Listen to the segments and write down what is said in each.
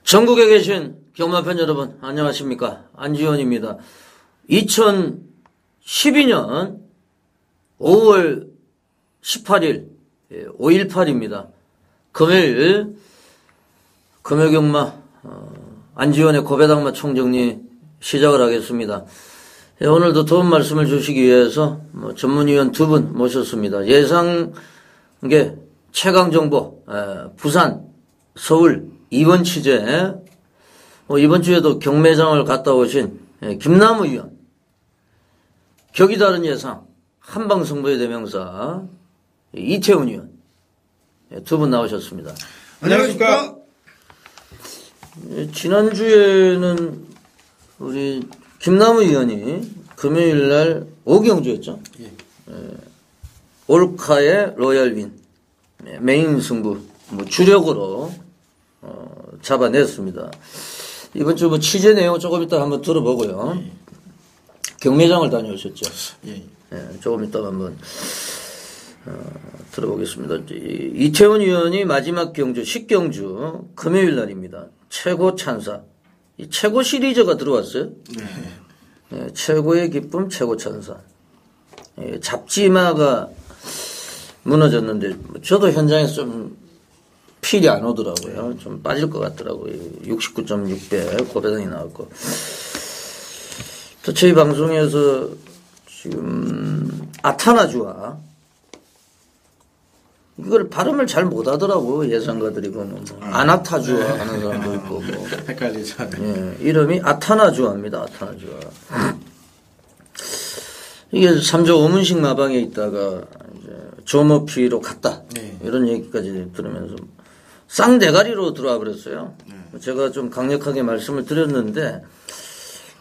전국에 계신 경마팬 여러분 안녕하십니까, 안지원입니다. 2012년 5월 18일 5.18입니다. 금요일 금요경마 안지원의 고배당마 총정리 시작을 하겠습니다. 오늘도 도움 말씀을 주시기 위해서 전문위원 두 분 모셨습니다. 예상계 최강정보 부산, 서울, 이번 취재 이번 주에도 경매장을 갔다 오신 김남우 위원, 격이 다른 예상 한방승부의 대명사 이태훈 위원 두 분 나오셨습니다. 안녕하십니까. 지난주에는 우리 김남우 위원이 금요일날 오경주였죠. 예. 올카의 로얄윈 메인 승부 주력으로 잡아냈습니다. 이번 주 취재 내용 조금 이따 한번 들어보고요. 예. 경매장을 다녀오셨죠. 예. 조금 이따 한번 들어보겠습니다. 이태원 위원이 마지막 경주 10경주 금요일 날입니다. 최고 찬사, 이 최고 시리즈가 들어왔어요. 네. 최고의 기쁨, 최고 찬사. 잡지마가 무너졌는데 저도 현장에서 좀 필이 안 오더라고요. 좀 빠질 것 같더라고요. 69.6배 고배당이 나왔고. 또 저희 방송에서 지금 아타나주와 이걸 발음을 잘 못하더라고, 예상가들이 보면. 아나타주아 하는 사람도 있고. 헷갈리죠. 예, 이름이 아타나주아입니다. 아타나주아. 이게 3조 오문식 마방에 있다가 이제 조모피로 갔다. 네. 이런 얘기까지 들으면서 쌍대가리로 들어와 버렸어요. 네. 제가 좀 강력하게 말씀을 드렸는데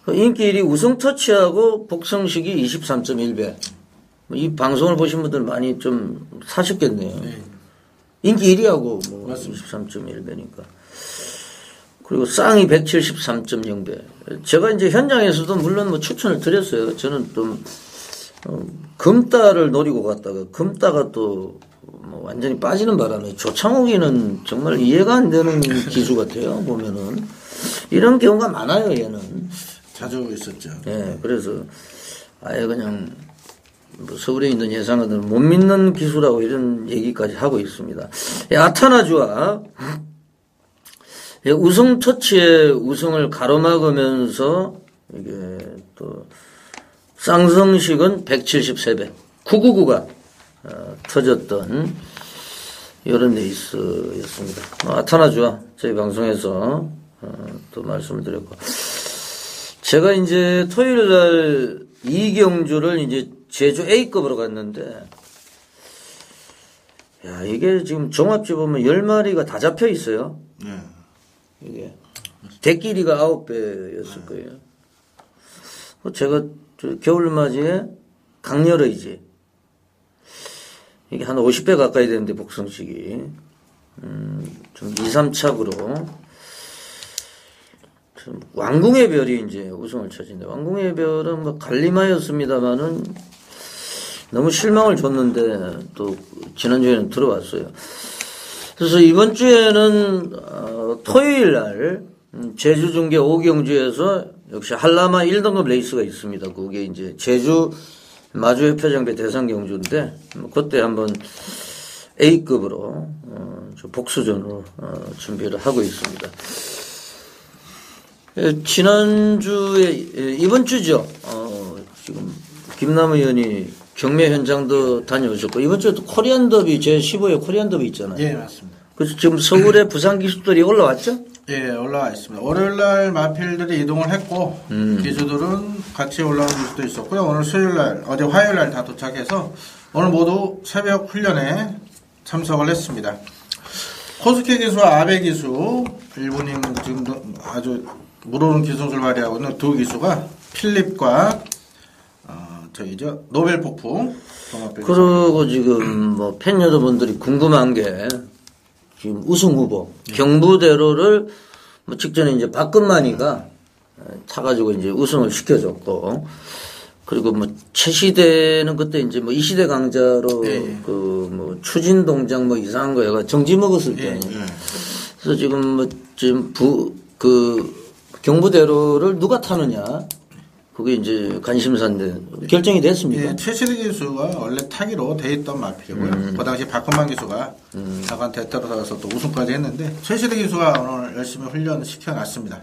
인기 1위 우승터치하고 복성식이 23.1배. 이 방송을 보신 분들 많이 좀 사셨겠네요. 네. 인기 1위하고 23.1배니까. 그리고 쌍이 173.0배. 제가 이제 현장에서도 물론 추천을 드렸어요. 저는 좀 금따를 노리고 갔다가 금따가 또 완전히 빠지는 바람에 조창욱이는 정말 이해가 안 되는 기수 같아요. 보면은 이런 경우가 많아요. 얘는 자주 있었죠. 예, 그래서 아예 그냥 서울에 있는 예상가들은 못 믿는 기수라고 이런 얘기까지 하고 있습니다. 아타나주와 우승 터치의 우승을 가로막으면서 이게 또 쌍성식은 173배 999가 터졌던 이런 레이스였습니다. 아타나주와 저희 방송에서 또 말씀을 드렸고, 제가 이제 토요일 날 이경주를 이제 제주 A급으로 갔는데, 야, 이게 지금 종합지 보면 10마리가 다 잡혀 있어요. 네. 이게. 대끼리가 9배였을 거예요. 제가 겨울맞이에 강렬의지. 이게 한 50배 가까이 되는데, 복성식이. 좀 2, 3착으로. 왕궁의 별이 이제 우승을 차지인데, 왕궁의 별은 뭐 갈림하였습니다만은 너무 실망을 줬는데 또 지난주에는 들어왔어요. 그래서 이번 주에는 토요일 날 제주 중계 오경주에서 역시 한라마 1등급 레이스가 있습니다. 그게 이제 제주 마주협회장배 대상 경주인데 그때 한번 A급으로 복수전으로 준비를 하고 있습니다. 지난주에, 이번 주죠. 지금, 김남우 의원이 경매 현장도 다녀오셨고, 이번 주에도 코리안 더비, 제15회 코리안 더비 있잖아요. 예, 맞습니다. 그래서 지금 서울에 부산 기수들이 올라왔죠? 예, 올라와 있습니다. 월요일날 마필들이 이동을 했고, 기수들은 같이 올라온 기수도 있었고요. 오늘 수요일날, 어제 화요일날 다 도착해서, 오늘 모두 새벽 훈련에 참석을 했습니다. 코스케 기수와 아베 기수, 일본인 지금도 아주 물오른 기술을 발휘하고 있는 두 기수가 필립과 저기죠 노벨 폭풍. 그리고 지금 팬 여러분들이 궁금한 게 지금 우승 후보 경부대로를 직전에 이제 박근만이가 타가지고 이제 우승을 시켜줬고, 그리고 최시대는 그때 이제 이시대 강자로 추진 동작 이상한 거 얘가 정지 먹었을 때. 그래서 지금 뭐 지금 경부대로를 누가 타느냐 그게 이제 관심사인데 결정이 됐습니까? 예, 최시대 기수가 원래 타기로 돼 있던 마필이고요. 그 당시 박근만 기수가 잠깐 대타로 나가서 또 우승까지 했는데 최시대 기수가 오늘 열심히 훈련을 시켜놨습니다.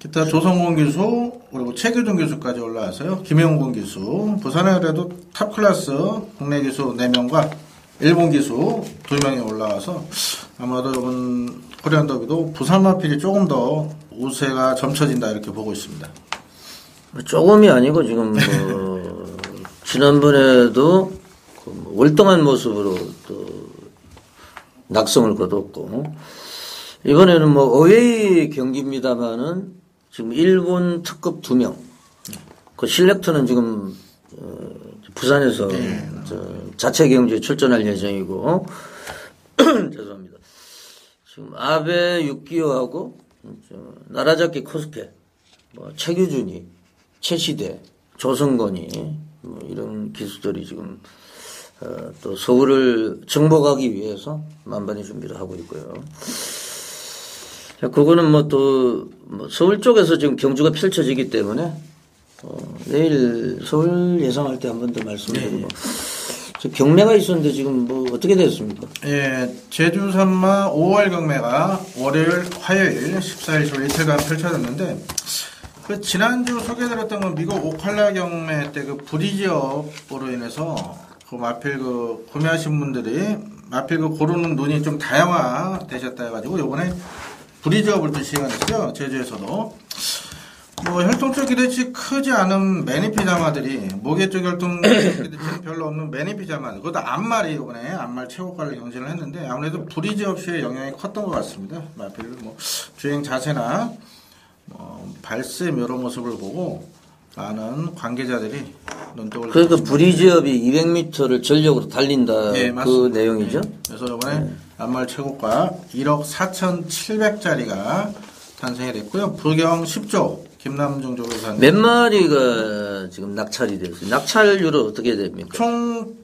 기타 조성곤 기수 그리고 최규준 기수까지 올라와서요. 김영곤 기수 부산에 그래도 탑클래스 국내 기수 4명과 일본 기수 2명이 올라와서 아마도 이번 코리안 더비도 부산 마필이 조금 더 우세가 점쳐진다 이렇게 보고 있습니다. 조금이 아니고 지금 뭐 지난번에도 월등한 모습으로 또 낙성을 거뒀고 이번에는 뭐 어웨이 경기입니다만은 지금 일본 특급 2명 그 실렉터는 지금 부산에서 자체 경주에 출전할 예정이고 죄송합니다. 지금 아베 육기호하고 나라잡기 코스케 뭐 최규준이 최시대 조성건이 뭐 이런 기수들이 지금 또 서울을 정복하기 위해서 만반의 준비를 하고 있고요. 자, 그거는 뭐 또 뭐 서울 쪽에서 지금 경주가 펼쳐지기 때문에 내일 서울 예상할 때 한 번 더 말씀드리고 경매가 있었는데 지금 뭐 어떻게 됐습니까? 예, 제주 산마 5월 경매가 월요일, 화요일 14일 조 이틀간 펼쳐졌는데 그 지난주 소개드렸던 건 미국 오칼라 경매 때 그 불이지업으로 인해서 그 마필 그 구매하신 분들이 마필 그 고르는 눈이 좀 다양화되셨다 해가지고 요번에 불이지업을 또 시행했어요. 제주에서도. 뭐 혈통적 기대치 크지 않은 매니피 자마들이 목에 쪽 혈통 기대치는 별로 없는 매니피 자마들 그것도 암말이 이번에 암말 최고가를 경신을 했는데 아무래도 불이지업 시의 영향이 컸던 것 같습니다. 마필 뭐 주행 자세나 발색 여러 모습을 보고 많은 관계자들이 눈독을 그러니까 불이지업이 200m를 전력으로 달린다 네, 그 맞습니다. 내용이죠? 네. 그래서 이번에 암말 최고가 1억 4,700짜리가 탄생이 됐고요. 불경 10조 김남중 조교사님 몇 마리가 지금 낙찰이 됐어요? 낙찰률은 어떻게 됩니까? 총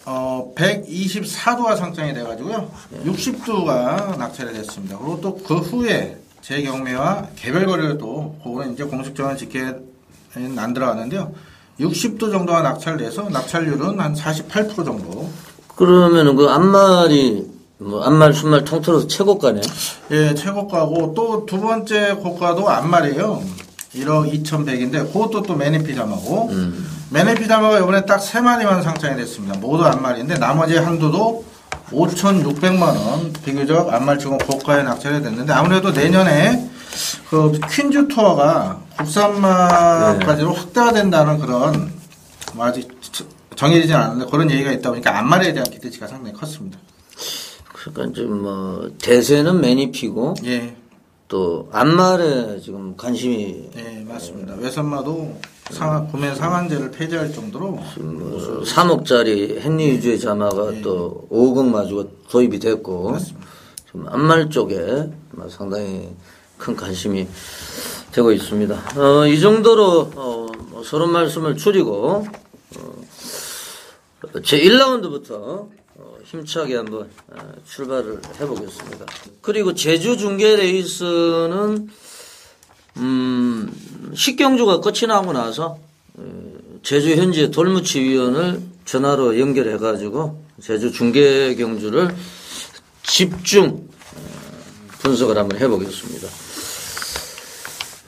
124두가 상장이 돼가지고요. 60두가 낙찰이 됐습니다. 그리고 또 그 후에 재경매와 개별 거래를 또 그거는 이제 공식 정한 집계는 안 들어가는데요. 60두 정도가 낙찰돼서 낙찰률은 한 48% 정도. 그러면은 그 암말이 뭐 암말 순말 통틀어서 최고가네. 예, 최고가고 또 두 번째 고가도 암말이에요. 1억 2,100인데 그것도 또 매니피 자마고 매니피 자마가 이번에 딱 3마리만 상장이 됐습니다. 모두 암말인데 나머지 한두도 5,600만 원 비교적 암말치고 고가에 낙찰이 됐는데 아무래도 내년에 그 퀸즈 투어가 국산마까지로 확대가 된다는 그런 뭐 아직 정해지진 않았는데 그런 얘기가 있다 보니까 암말에 대한 기대치가 상당히 컸습니다. 그러니까 좀 뭐 대세는 매니피고 예. 또 암말에 지금 관심이 네, 맞습니다. 외선마도 구매 상한제를 폐지할 정도로 뭐 3억짜리 헨리 위주의 자마가 또 5억 마주가 도입이 됐고 맞습니다. 지금 암말 쪽에 상당히 큰 관심이 되고 있습니다. 이 정도로 뭐 서론 말씀을 줄이고 제 1라운드부터 힘차게 한번 출발을 해보겠습니다. 그리고 제주 중계 레이스는 10경주가 끝이 나고 나서 제주 현지의 돌무치 위원을 전화로 연결해가지고 제주 중계 경주를 집중 분석을 한번 해보겠습니다.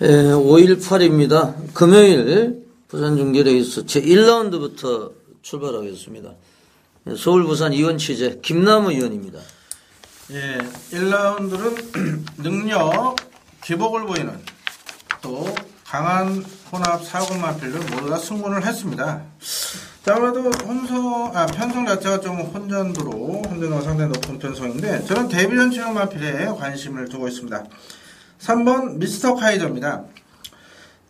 5일 8일입니다. 금요일 부산 중계 레이스 제 1라운드부터 출발하겠습니다. 서울 부산 이원 취재 김남우 의원입니다. 예, 1라운드는 능력, 기복을 보이는 또 강한 혼합 사고마필들 모두 다 승부를 했습니다. 자, 아무래도 편성 자체가 좀 혼전도가 상당히 높은 편성인데 저는 데뷔전 치용 마필에 관심을 두고 있습니다. 3번 미스터 카이저입니다.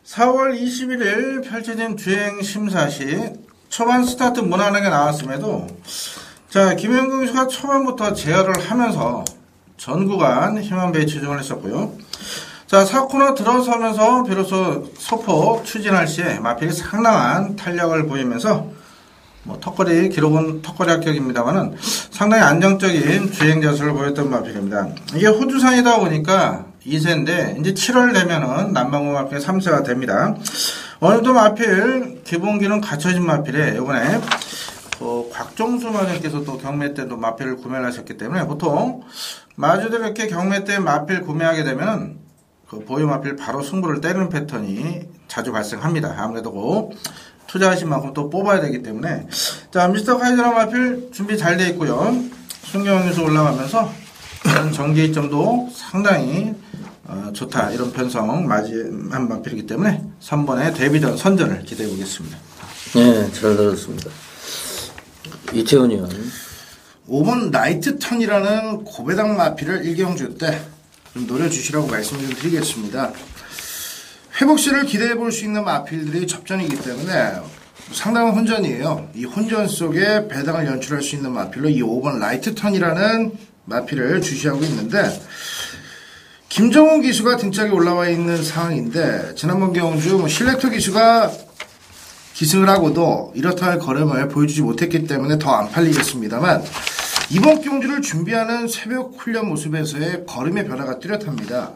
4월 21일 펼쳐진 주행 심사 시 초반 스타트 무난하게 나왔음에도 자 김현경 선수가 초반부터 제어를 하면서 전 구간 힘한 배에 치중을 했었고요. 자 4코너 들어서면서 비로소 소폭 추진할 시에 마필이 상당한 탄력을 보이면서 뭐 턱걸이 기록은 턱걸이 합격입니다만은 상당히 안정적인 주행 자세를 보였던 마필입니다. 이게 호주산이다 보니까 2세인데 이제 7월 되면은 남방구 마필 3세가 됩니다. 어느덧 마필 기본기는 갖춰진 마필에 이번에 곽종수 마님께서 또 경매 때도 마필을 구매를 하셨기 때문에 보통 마주들 이렇게 경매 때 마필 구매하게 되면 그 보유 마필 바로 승부를 때리는 패턴이 자주 발생합니다. 아무래도 투자하신 만큼 또 뽑아야 되기 때문에. 자, 미스터 카이드라 마필 준비 잘 돼 있고요. 순경유수 올라가면서 전개점도 상당히 좋다, 이런 편성 맞이한 마필이기 때문에 3번의 데뷔전 선전을 기대해 보겠습니다. 네, 잘 들었습니다. 이태원 의원. 5번 나이트 턴이라는 고배당 마필을 일경주 때 좀 노려주시라고 말씀을 좀 드리겠습니다. 회복시를 기대해 볼 수 있는 마필들이 접전이기 때문에 상당한 혼전이에요. 이 혼전 속에 배당을 연출할 수 있는 마필로 이 5번 라이트 턴이라는 마필을 주시하고 있는데, 김정우 기수가 등짝에 올라와 있는 상황인데, 지난번 경주 실렉터 기수가 기승을 하고도 이렇다 할 걸음을 보여주지 못했기 때문에 더 안 팔리겠습니다만, 이번 경주를 준비하는 새벽 훈련 모습에서의 걸음의 변화가 뚜렷합니다.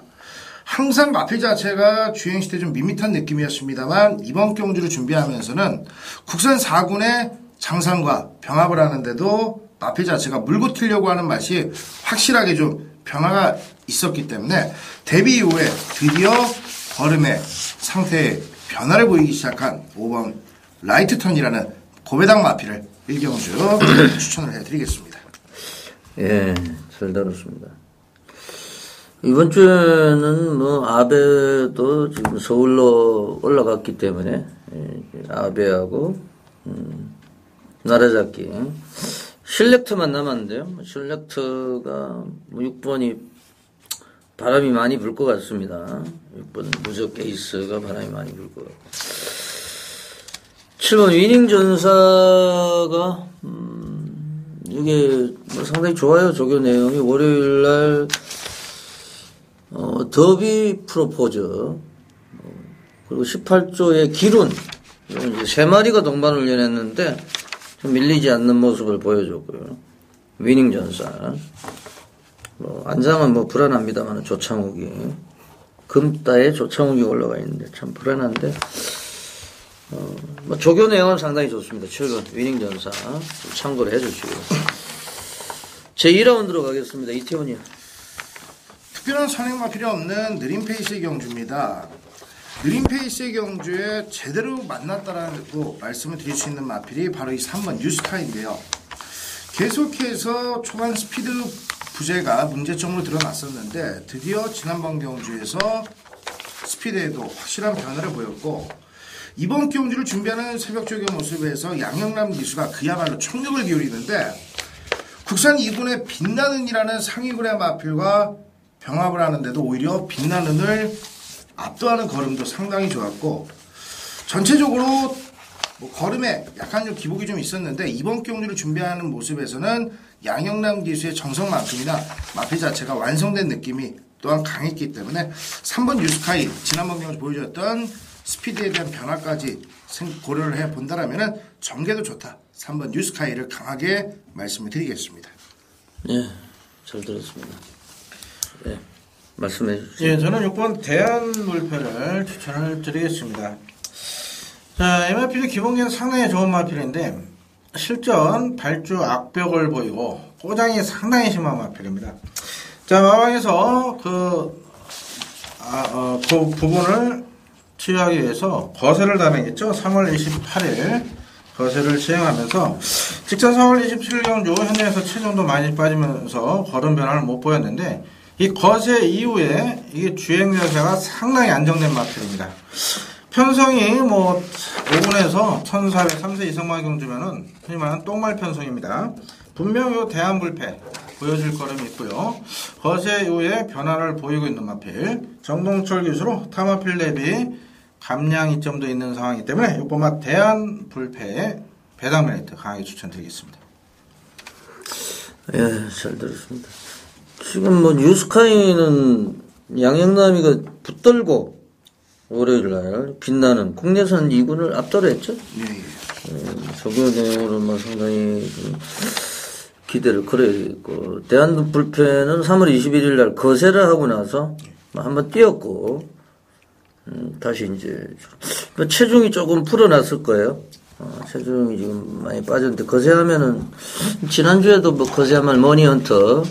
항상 마필 자체가 주행 시대 좀 밋밋한 느낌이었습니다만, 이번 경주를 준비하면서는 국산 4군의 장상과 병합을 하는데도 마필 자체가 물고 튀려고 하는 맛이 확실하게 좀 변화가 있었기 때문에 데뷔 이후에 드디어 걸음의 상태에 변화를 보이기 시작한 5번 라이트 턴이라는 고배당 마필을 일경주 추천을 해드리겠습니다. 예, 잘 들었습니다. 이번 주에는 뭐 아베도 지금 서울로 올라갔기 때문에 아베하고 나라잡기 실렉터만 남았는데요. 실렉터가 6번이 바람이 많이 불 것 같습니다. 6번 무적 에이스가 바람이 많이 불 것 같고, 7번 위닝 전사가 이게 뭐 상당히 좋아요. 조교 내용이 월요일날 더비 프로포즈, 그리고 18조의 기룬, 이제 3마리가 동반 훈련했는데 좀 밀리지 않는 모습을 보여줬고요. 위닝 전사, 안장은 뭐 불안합니다만 조창욱이 금따에 조창욱이 올라가 있는데 참 불안한데, 뭐 조교 내용은 상당히 좋습니다. 7번 위닝 전사 참고를 해주시고, 제 2라운드로 가겠습니다. 이태원이요. 특별한 선행마 필요 없는 느린 페이스의 경주입니다. 느린 페이스의 경주에 제대로 만났다라고 말씀을 드릴 수 있는 마필이 바로 이 3번 뉴스카인데요. 계속해서 초반 스피드 부재가 문제점으로 드러났었는데, 드디어 지난번 경주에서 스피드에도 확실한 변화를 보였고, 이번 경주를 준비하는 새벽 조교 모습에서 양영남 기수가 그야말로 총력을 기울이는데, 국산 2군의 빛나는이라는 상위군의 마필과 병합을 하는데도 오히려 빛나는을 압도하는 걸음도 상당히 좋았고, 전체적으로 뭐 걸음에 약간 좀 기복이 좀 있었는데, 이번 경주를 준비하는 모습에서는 양영남 기수의 정성만큼이나 마필 자체가 완성된 느낌이 또한 강했기 때문에 3번 뉴스카이, 지난번 경주 보여줬던 스피드에 대한 변화까지 고려를 해본다라면 전개도 좋다, 3번 뉴스카이를 강하게 말씀을 드리겠습니다. 예, 잘 들었습니다. 예, 말씀해 주세요. 예, 저는 6번 대한물패를 추천을 드리겠습니다. 자, MRP도 기본기는 상당히 좋은 마필인데, 실전 발주 악벽을 보이고 꼬장이 상당히 심한 마필입니다. 자, 마방에서 그 부분을 치유하기 위해서 거세를 단행했죠. 3월 28일 거세를 시행하면서 직전 4월 27일 경주 현장에서 체중도 많이 빠지면서 걸음 변화를 못 보였는데, 이 거세 이후에 이게 주행 자세가 상당히 안정된 마필입니다. 편성이 뭐 5분에서 1400 3세 이상마 경주면은 흔히 말하는 똥말 편성입니다. 분명 요 대한불패 보여줄 걸음이 있고요. 거세 이후에 변화를 보이고 있는 마필, 정동철 기수로 타마필 대비 감량 이점도 있는 상황이기 때문에 6번마 대한불패의 배당 메리트 강하게 추천드리겠습니다. 예, 잘 들었습니다. 지금 뭐 뉴스카이는 양영남이가 붙들고 월요일날 빛나는 국내산 2군을 압도를 했죠. 예, 예. 조교 내용으로 뭐 상당히 좀 기대를 걸어야겠고, 대한불패는 3월 21일 날 거세를 하고 나서 한번 뛰었고, 다시 이제, 체중이 조금 불어났을 거예요. 체중이 지금 많이 빠졌는데, 거세하면은, 지난주에도 뭐 거세하면 머니헌터,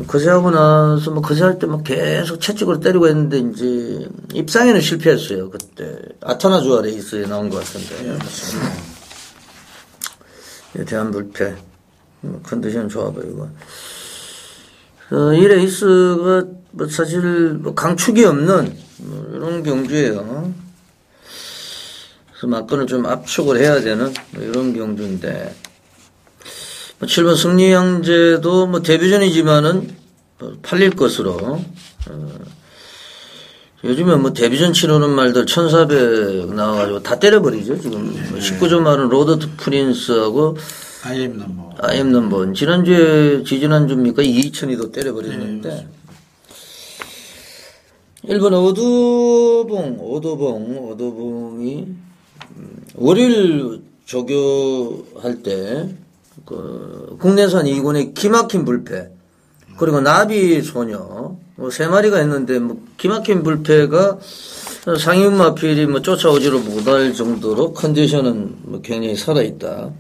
거세하고 나서 뭐 거세할 때 막 계속 채찍으로 때리고 했는데, 이제, 입상에는 실패했어요, 그때. 아타나주아 레이스에 나온 것 같은데. 대한불패. 컨디션 좋아 보이고. 이 레이스가 뭐 사실 뭐 강축이 없는 뭐 이런 경주예요. 그래서 막건을 좀 압축을 해야 되는 뭐 이런 경주인데, 뭐 7번 승리양제도 뭐 데뷔전이지만은 뭐 팔릴 것으로, 요즘에 뭐 데뷔전 치르는 말들 1400 나와가지고 다 때려버리죠. 지금 19점 말은 로드 투 프린스하고 I am 넘버. I am 넘버. 지난주에, 지지난주입니까? 2000이도 때려버렸는데. 1번 오도봉이, 월요일 조교할 때, 국내산 2군의 기막힌 불패, 그리고 나비 소녀, 뭐 3마리가 있는데, 뭐, 기막힌 불패가 상위 마필이 뭐 쫓아오지를 못할 정도로 컨디션은 뭐 굉장히 살아있다.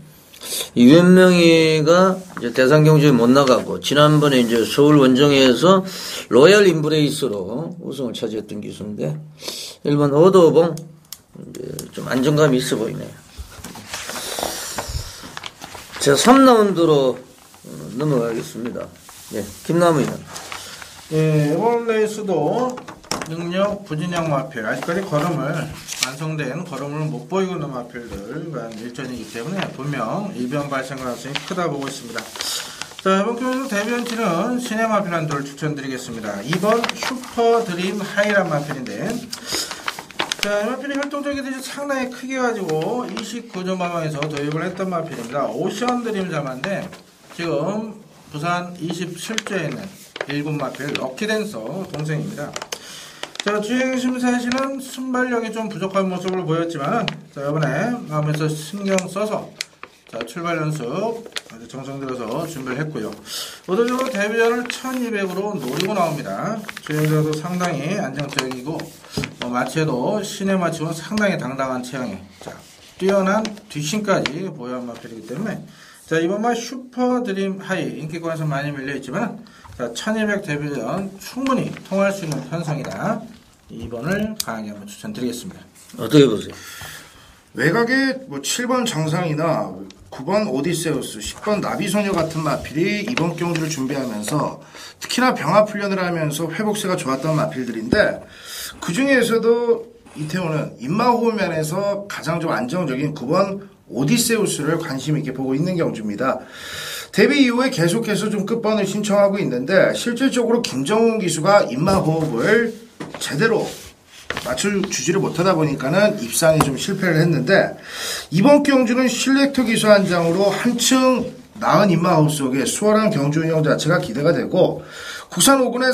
유현명이가 이제 대상경주에 못 나가고, 지난번에 이제 서울 원정에서 로얄 임브레이스로 우승을 차지했던 기수인데, 1번 오도봉, 이제 좀 안정감이 있어 보이네요. 자, 3라운드로 넘어가겠습니다. 예, 김남우 의원. 예, 이번 레이스도 능력 부진양 마필, 아직까지 완성된 걸음을 못 보이고 있는 마필들과 일전이기 때문에 분명 일변 발생 가능성이 크다 보고 있습니다. 자, 이번 경우는 데뷔전치는 신의 마필 한도를 추천드리겠습니다. 2번 슈퍼드림 하이란 마필인데, 자, 이 마필이 활동적이듯이 상당히 크게 가지고 29점 마방에서 도입을 했던 마필입니다. 오션 드림 자마인데, 지금 부산 27조에 있는 일본 마필 럭키댄서 동생입니다. 자, 주행 심사시는 순발력이 좀 부족한 모습을 보였지만, 자, 이번에 마음에서 신경 써서, 자, 출발 연습 아주 정성 들여서 준비를 했고요. 의도적으로 데뷔전을 1200으로 노리고 나옵니다. 주행자도 상당히 안정적이고, 마치에도 신의 마치고는 상당히 당당한 체형에, 자, 뛰어난 뒷심까지 보유한 마필이기 때문에, 자, 이번만 슈퍼드림 하이 인기권에서 많이 밀려있지만, 자, 1200 데뷔전 충분히 통할 수 있는 편성이다. 2번을 강하게 한번 추천드리겠습니다. 어떻게 보세요? 외곽에 뭐 7번 정상이나 9번 오디세우스, 10번 나비소녀 같은 마필이 이번 경주를 준비하면서 특히나 병합 훈련을 하면서 회복세가 좋았던 마필들인데, 그 중에서도 이태호는 입마호흡 면에서 가장 좀 안정적인 9번 오디세우스를 관심 있게 보고 있는 경주입니다. 데뷔 이후에 계속해서 좀 끝번을 신청하고 있는데, 실질적으로 김정훈 기수가 입마호흡을 제대로 맞춰주지를 못하다 보니까는 입상에 좀 실패를 했는데, 이번 경주는 실렉터 기수 한 장으로 한층 나은 입마호흡 속에 수월한 경주 운영 자체가 기대가 되고, 국산 5군의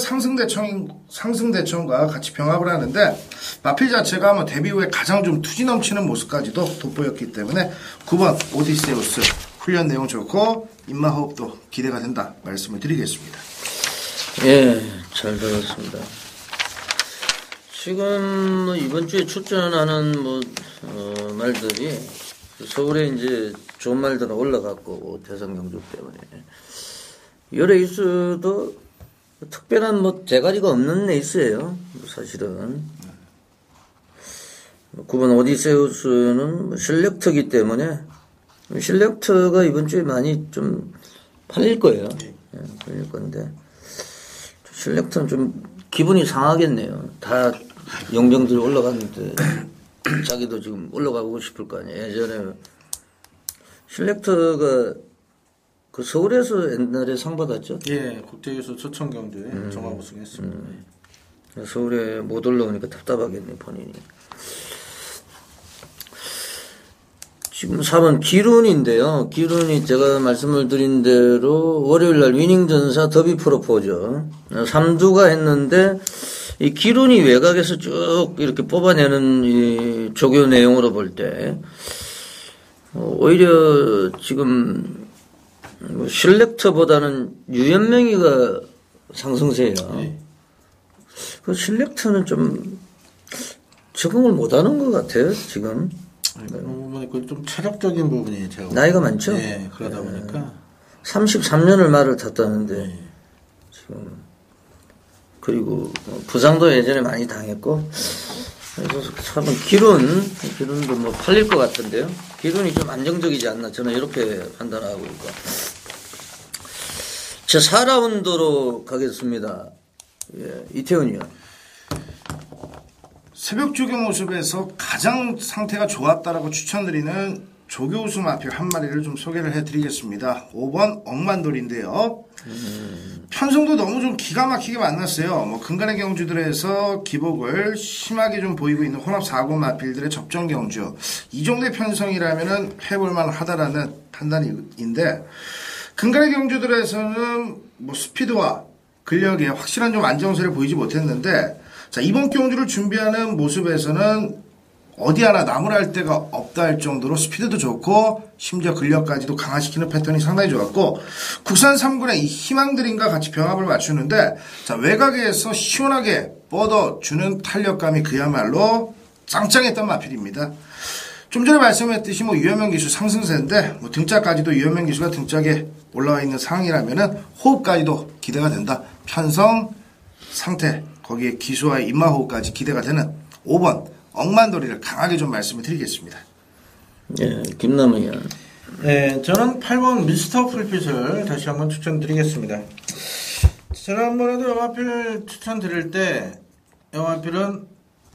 상승대천과 같이 병합을 하는데, 마필 자체가 뭐 데뷔 후에 가장 좀 투지 넘치는 모습까지도 돋보였기 때문에 9번 오디세우스 훈련 내용 좋고 입마호흡도 기대가 된다 말씀을 드리겠습니다. 예, 잘 들었습니다. 지금 이번 주에 출전하는 말들이 서울에 이제 좋은 말들은 올라갔고, 대선 경주 때문에 이 레이스도 특별한 대가리가 없는 레이스예요. 사실은 9번 오디세우스는 실렉터기 때문에 실렉터가 이번 주에 많이 좀 팔릴 거예요. 예, 팔릴 건데 실렉터는 좀 기분이 상하겠네요. 다 영정들이 올라갔는데 자기도 지금 올라가고 싶을 거 아니에요. 예전에 실렉터가 그 서울에서 옛날에 상 받았죠? 예, 국제기수 초청 경주에 종합 우승했습니다. 서울에 못 올라오니까 답답하겠네, 본인이. 지금 4번 기룬인데요. 기룬이 제가 말씀을 드린 대로 월요일 날 위닝전사 더비 프로포즈 3두가 했는데, 이 기룬이 외곽에서 쭉 이렇게 뽑아내는 이 조교 내용으로 볼 때, 오히려 지금 뭐 실렉터보다는 유연명의가 상승세예요. 네. 그 실렉터는 좀 적응을 못하는 것 같아요. 지금 그런 부분이 좀 체력적인 부분이 제가 나이가 많죠. 네, 그러다 보니까 33년을 말을 탔다는데 네. 지금 그리고 부상도 예전에 많이 당했고 그래서 참 기룬도 뭐 팔릴 것 같은데요. 기룬이 좀 안정적이지 않나 저는 이렇게 판단하고 있고. 제 4라운드로 가겠습니다. 예, 이태훈 의원. 새벽 조교 모습에서 가장 상태가 좋았다라고 추천드리는 조교 우승 마필 한 마리를 좀 소개를 해드리겠습니다. 5번 억만돌인데요. 편성도 너무 좀 기가 막히게 만났어요. 뭐 근간의 경주들에서 기복을 심하게 좀 보이고 있는 혼합 4군 마필들의 접전 경주. 이 정도의 편성이라면은 해볼만 하다라는 판단인데, 근간의 경주들에서는 뭐 스피드와 근력에 확실한 좀 안정세를 보이지 못했는데, 자, 이번 경주를 준비하는 모습에서는 어디 하나 나무랄 데가 없다 할 정도로 스피드도 좋고 심지어 근력까지도 강화시키는 패턴이 상당히 좋았고, 국산 3군의 이 희망들인가 같이 병합을 맞추는데, 자, 외곽에서 시원하게 뻗어주는 탄력감이 그야말로 짱짱했던 마필입니다. 좀 전에 말씀했듯이 뭐 유현명 기수 상승세인데, 뭐 등짝까지도 유현명 기수가 등짝에 올라와 있는 상황이라면은 호흡까지도 기대가 된다. 편성, 상태, 거기에 기수와의 입마호흡까지 기대가 되는 5번 억만돌이를 강하게 좀 말씀을 드리겠습니다. 예, 김남은 의원. 네, 저는 8번 미스터 풀핏을 다시 한번 추천드리겠습니다. 지난번에도 영화필 추천드릴 때 영화필은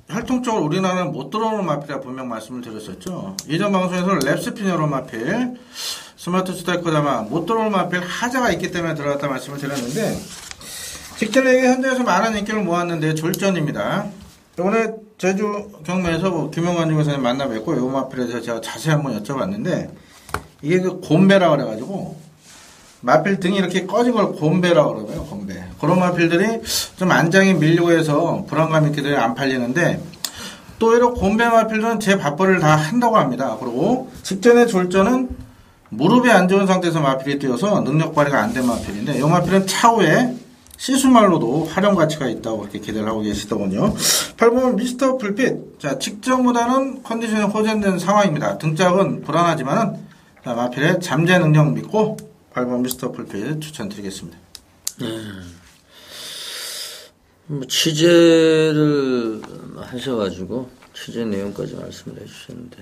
활동적으로 우리나라는 못 들어오는 마필이라 분명 말씀을 드렸었죠. 이전 방송에서 랩스피너로 마필, 스마트 스타이커 다마 못 들어오는 마필 하자가 있기 때문에 들어갔다 말씀을 드렸는데, 직전에 현장에서 많은 인기를 모았는데 졸전입니다. 이번에 제주 경매에서 김영관 중에서는 만나 뵙고 요 마필에 대해서 제가 자세히 한번 여쭤봤는데, 이게 그 곰배라 그래가지고 마필 등이 이렇게 꺼진 걸 곰배라 그러고요. 곰배. 그런 마필들이 좀 안장이 밀리고 해서 불안감 있게 안 팔리는데, 또 이런 곰배 마필들은 제 밥벌이를 다 한다고 합니다. 그리고 직전에 졸전은 무릎이 안 좋은 상태에서 마필이 뛰어서 능력 발휘가 안 된 마필인데, 이 마필은 차후에 시수말로도 활용 가치가 있다고 그렇게 기대를 하고 계시더군요. 8번 미스터 풀핏. 자, 직전보다는 컨디션이 호전된 상황입니다. 등짝은 불안하지만은, 자, 마필의 잠재 능력 믿고 8번 미스터 풀핏 추천드리겠습니다. 뭐 취재를 하셔가지고 취재 내용까지 말씀을 해주셨는데,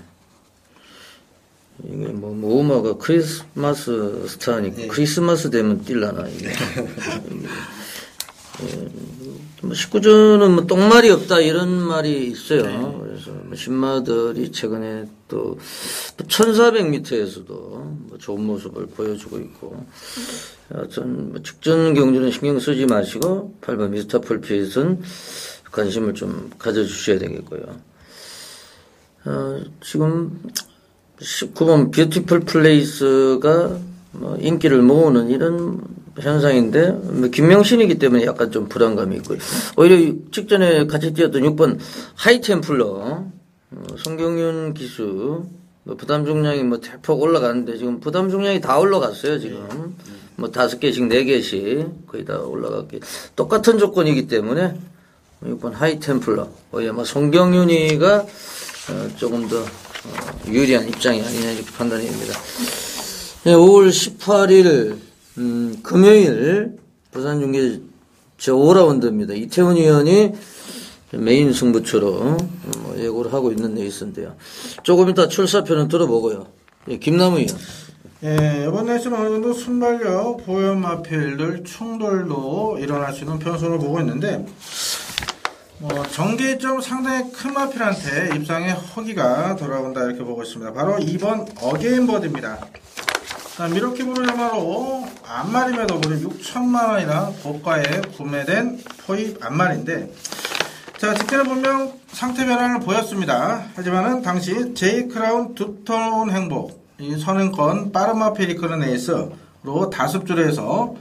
이게 뭐 모우마가 크리스마스 스타니까 네. 크리스마스 되면 뛸라나 이게. 뭐 식구주는 뭐 똥말이 없다 이런 말이 있어요. 네. 그래서 뭐 신마들이 최근에 또 1400m에서도 뭐 좋은 모습을 보여주고 있고, 하여튼 뭐 직전 경주는 신경 쓰지 마시고 8번 미스터 풀핏은 관심을 좀 가져주셔야 되겠고요. 지금 19번 뷰티풀 플레이스가 뭐 인기를 모으는 이런 현상인데, 뭐 김명신이기 때문에 약간 좀 불안감이 있고, 오히려 직전에 같이 뛰었던 6번 하이템플러, 송경윤 기수, 뭐 부담 중량이 뭐 대폭 올라가는데, 지금 부담 중량이 다 올라갔어요, 지금. 뭐 5개씩, 4개씩 거의 다 올라갔기. 똑같은 조건이기 때문에, 6번 하이템플러, 오히려 뭐 송경윤이가 조금 더 유리한 입장이 아니냐 이렇게 판단이 됩니다. 네, 5월 18일 금요일 부산중계 제5라운드입니다. 이태훈 의원이 메인 승부처로 예고를 하고 있는 레이스인데요. 조금 이따 출사표는 들어보고요. 예, 김남우 의원. 예, 이번 레이스는 어느 정도 순발력, 보연 마필들 충돌도 일어날 수 있는 편성을 보고 있는데, 전개점 상당히 큰 마필한테 입상의 허기가 돌아온다 이렇게 보고 있습니다. 바로 2번 어게인버드입니다. 미러키브로야말로 안말임에도 무려 6천만원이나 고가에 구매된 포입 안말인데, 자, 직전에 분명 상태 변화를 보였습니다. 하지만은 당시 제이크라운 두터운 행복, 이 선행권 빠른 마필이 이끄는 에이스로 다습주를 해서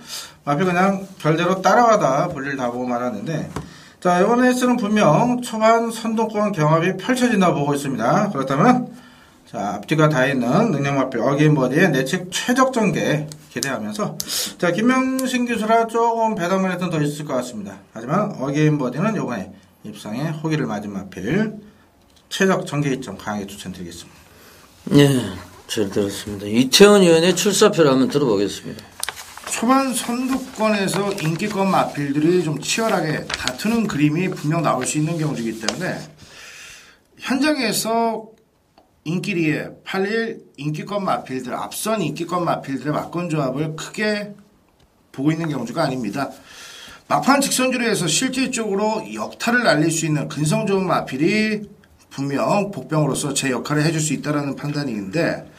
마필 그냥 별대로 따라가다 볼일 다 보고 말았는데, 자, 이번 레이스는 분명 초반 선동권 경합이 펼쳐진다고 보고 있습니다. 그렇다면 자, 앞뒤가 다 있는 능력마필 어게인버디의 내측 최적 전개 기대하면서, 자, 김명신 기수라 조금 배당면에서는 더 있을 것 같습니다. 하지만 어게인버디는 이번에 입상에 호기를 맞은 마필 최적 전개 이점 강하게 추천드리겠습니다. 예, 잘 들었습니다. 이태원 의원의 출사표를 한번 들어보겠습니다. 초반 선두권에서 인기권 마필들이 좀 치열하게 다투는 그림이 분명 나올 수 있는 경주이기 때문에 현장에서 인기리에 8일 인기권 마필들, 앞선 인기권 마필들의 막권 조합을 크게 보고 있는 경주가 아닙니다. 막판 직선주로에서 실질적으로 역타를 날릴 수 있는 근성 좋은 마필이 분명 복병으로서 제 역할을 해줄 수 있다는 판단이 있는데,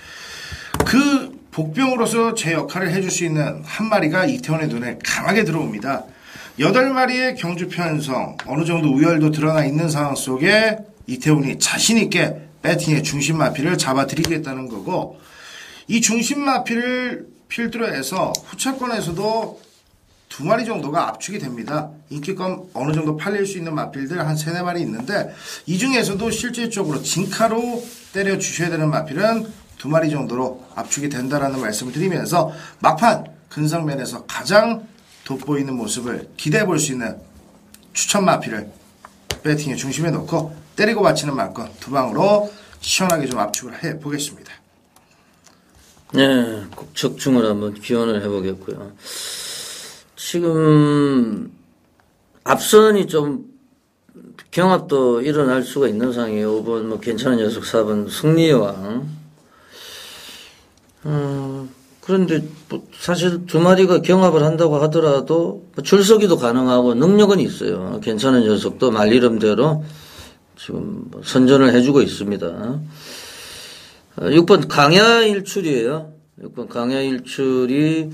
그 복병으로서 제 역할을 해줄 수 있는 한 마리가 이태원의 눈에 강하게 들어옵니다. 8마리의 경주 편성, 어느 정도 우열도 드러나 있는 상황 속에 이태원이 자신있게 배팅의 중심 마필을 잡아드리겠다는 거고, 이 중심 마필을 필두로 해서 후차권에서도 2마리 정도가 압축이 됩니다. 인기권 어느 정도 팔릴 수 있는 마필들 한 3-4마리 있는데, 이 중에서도 실질적으로 진카로 때려 주셔야 되는 마필은 2마리 정도로 압축이 된다라는 말씀을 드리면서, 막판 근성면에서 가장 돋보이는 모습을 기대해 볼 수 있는 추천 마필을 배팅의 중심에 놓고 때리고 받치는 말건 2방으로 시원하게 좀 압축을 해 보겠습니다. 네, 꼭 적중을 한번 기원을 해보겠고요. 지금 앞선이 좀 경합도 일어날 수가 있는 상황이에요. 5번 뭐 괜찮은 녀석 4번 승리왕. 그런데 뭐 사실 2마리가 경합을 한다고 하더라도 출석이도 가능하고 능력은 있어요. 괜찮은 녀석도 말 이름대로 지금 선전을 해주고 있습니다. 6번 강야일출이에요. 6번 강야일출이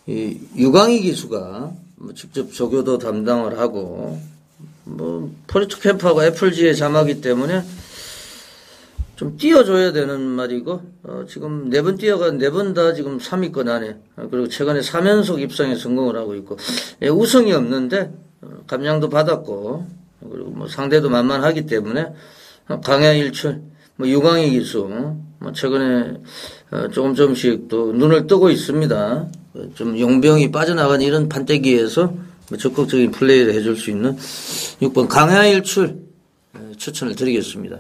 이 유광희 기수가 뭐 직접 조교도 담당을 하고 뭐 포리트 캠프하고 애플지의 자마기 때문에 좀 띄워줘야 되는 말이고, 지금 4번 뛰어간 4번 다 지금 3위권 안에, 그리고 최근에 3연속 입상에 성공을 하고 있고, 예, 우승이 없는데 감량도 받았고, 그리고 뭐 상대도 만만하기 때문에 강야일출, 뭐 유광희 기수, 뭐 최근에 조금씩 또 눈을 뜨고 있습니다. 좀 용병이 빠져나간 이런 판때기에서 뭐 적극적인 플레이를 해줄 수 있는 6번 강야일출 추천을 드리겠습니다.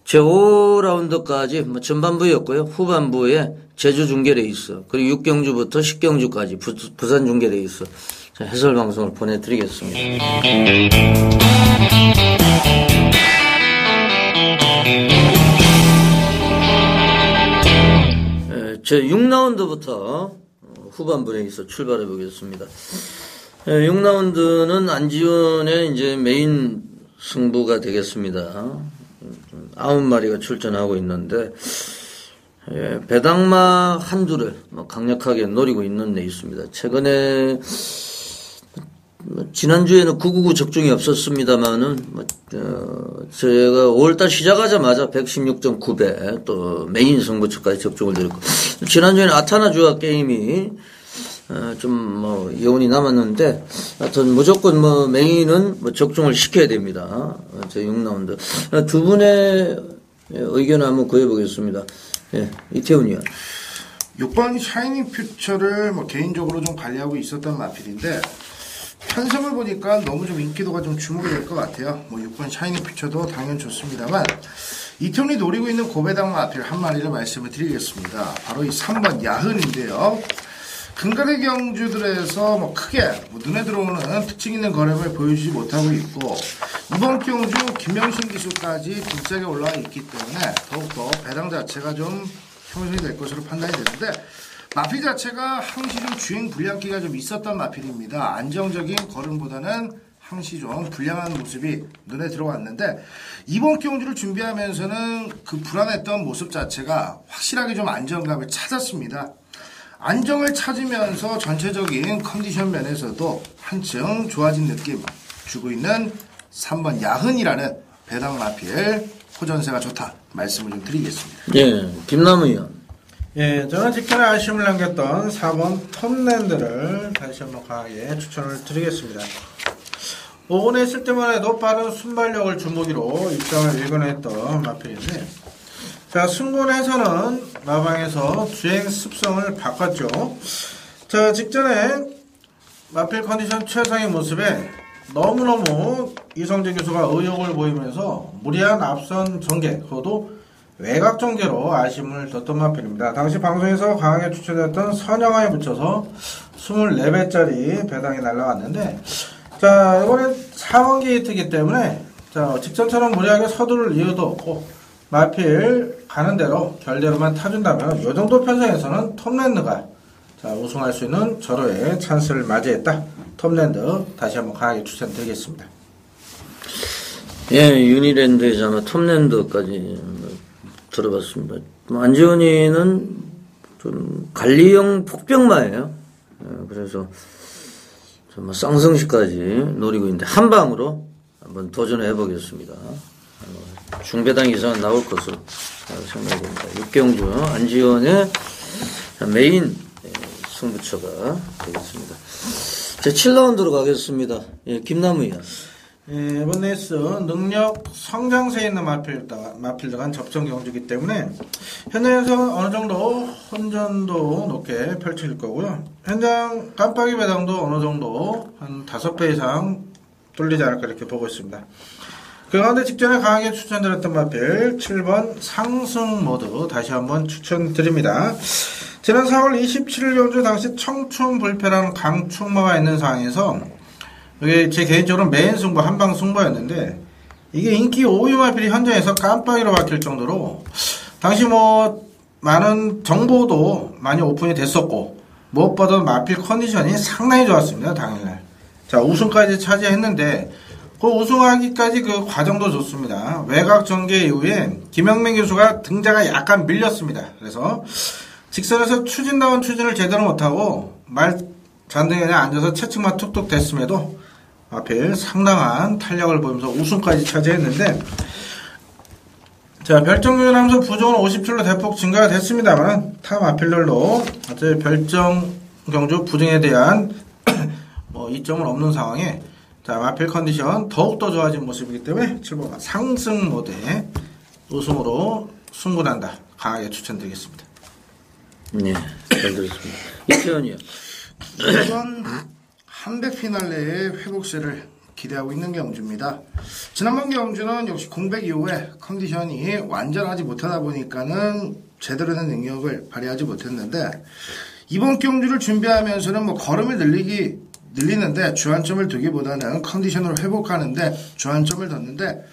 제 5라운드까지 뭐 전반부였고요. 후반부에 제주 중계레이스, 그리고 6경주부터 10경주까지 부산 중계레이스 해설 방송을 보내드리겠습니다. 제 6라운드부터 후반부 레이스 출발해 보겠습니다. 6라운드는 안지훈의 이제 메인 승부가 되겠습니다. 9마리가 출전하고 있는데, 예, 배당마 한두를 뭐 강력하게 노리고 있는 레이스입니다. 최근에 지난주에는 999 적중이 없었습니다만은 제가 5월달 시작하자마자 116.9배 또 메인 승부처까지 적중을 드렸고, 지난주에는 아타나 주화 게임이 좀 뭐 여운이 남았는데, 하여튼 무조건 뭐 메인은 뭐 적중을 시켜야 됩니다. 제 6라운드. 두 분의 의견을 한번 구해보겠습니다. 예, 이태훈 의원. 6번 샤이닝 퓨처를 뭐 개인적으로 좀 관리하고 있었던 마필인데, 편성을 보니까 너무 좀 인기도가 좀 주목이 될 것 같아요. 뭐 6번 샤이닝 퓨처도 당연 좋습니다만, 이태훈이 노리고 있는 고배당 마필 한 마리를 말씀을 드리겠습니다. 바로 이 3번 야흔인데요. 근간의 경주들에서 뭐 크게 뭐 눈에 들어오는 특징 있는 거래를 보여주지 못하고 있고, 이번 경주 김명신 기수까지 뒷짝에 올라와 있기 때문에 더욱더 배당 자체가 좀 형성이 될 것으로 판단이 되는데, 마필 자체가 항시 좀 주행 불량기가 좀 있었던 마필입니다. 안정적인 걸음보다는 항시 좀 불량한 모습이 눈에 들어왔는데, 이번 경주를 준비하면서는 그 불안했던 모습 자체가 확실하게 좀 안정감을 찾았습니다. 안정을 찾으면서 전체적인 컨디션 면에서도 한층 좋아진 느낌 주고 있는 3번 야흔이라는 배당 마필 호전세가 좋다 말씀을 좀 드리겠습니다. 예, 김남우 의원. 예, 저는 직전에 아쉬움을 남겼던 4번 톱랜드를 다시 한번 강하게 추천을 드리겠습니다. 5번에 있을 때만 해도 빠른 순발력을 주무기로 입장을 일궈냈던 마필인데, 자, 자, 승곤에서는 마방에서 주행 습성을 바꿨죠. 자, 직전에 마필 컨디션 최상의 모습에 너무너무 이성재 교수가 의욕을 보이면서 무리한 앞선 전개, 그것도 외곽 전개로 아쉬움을 뒀던 마필입니다. 당시 방송에서 강하게 추천했던 선영화에 붙여서 24배짜리 배당이 날라왔는데, 자, 이번엔 4번 게이트이기 때문에, 자, 직전처럼 무리하게 서두를 이유도 없고, 마필 가는 대로 결대로만 타준다면, 이 정도 편성에서는 톱랜드가 자, 우승할 수 있는 절호의 찬스를 맞이했다. 톱랜드 다시 한번 강하게 추천드리겠습니다. 예, 유니랜드잖아. 톱랜드까지 들어봤습니다. 안지원이는 좀 관리형 폭병마예요. 그래서 좀 쌍성시까지 노리고 있는데 한 방으로 한번 도전해 보겠습니다. 중배당 이상은 나올 것으로 생각이 됩니다. 육경주 안지원의 메인 승부처가 되겠습니다. 제 7라운드로 가겠습니다. 예, 김남우야. 예, 이번 레이스 능력 성장세에 있는 마필드간 접전 경주이기 때문에 현장에서 어느 정도 혼전도 높게 펼쳐질 거고요. 현장 깜빡이 배당도 어느 정도 한 5배 이상 뚫리지 않을까 이렇게 보고 있습니다. 그 가운데 직전에 강하게 추천드렸던 마필 7번 상승 모드 다시 한번 추천드립니다. 지난 4월 27일 경주 당시 청춘 불패라는 강축마가 있는 상황에서 이게 제 개인적으로 메인 승부 한방 승부였는데 이게 인기 5위 마필이 현장에서 깜빡이로 박힐 정도로 당시 많은 정보도 많이 오픈이 됐었고 무엇보다 마필 컨디션이 상당히 좋았습니다. 당일날. 자, 우승까지 차지했는데 그 우승하기까지 그 과정도 좋습니다. 외곽 전개 이후에 김영민 교수가 등자가 약간 밀렸습니다. 그래서 직선에서 추진다운 추진을 제대로 못하고 말 잔등에 그냥 앉아서 채측만 툭툭 됐음에도 앞에 상당한 탄력을 보이면서 우승까지 차지했는데, 자, 별정균하면서 부정은 57로 대폭 증가가 됐습니다만 타 마필들도 어차피 별정 경주 부정에 대한 이점은 없는 상황에 자, 마필 컨디션 더욱더 좋아진 모습이기 때문에 7번 상승 모드에 우승으로 승부난다 강하게 추천드리겠습니다. 네, 잘 들었습니다. 이태원이요. 이번 한백 피날레의 회복세를 기대하고 있는 경주입니다. 지난번 경주는 역시 공백 이후에 컨디션이 완전하지 못하다 보니까는 제대로 된 능력을 발휘하지 못했는데 이번 경주를 준비하면서는 걸음을 늘리는데 주안점을 두기보다는 컨디션을 회복하는데 주안점을 뒀는데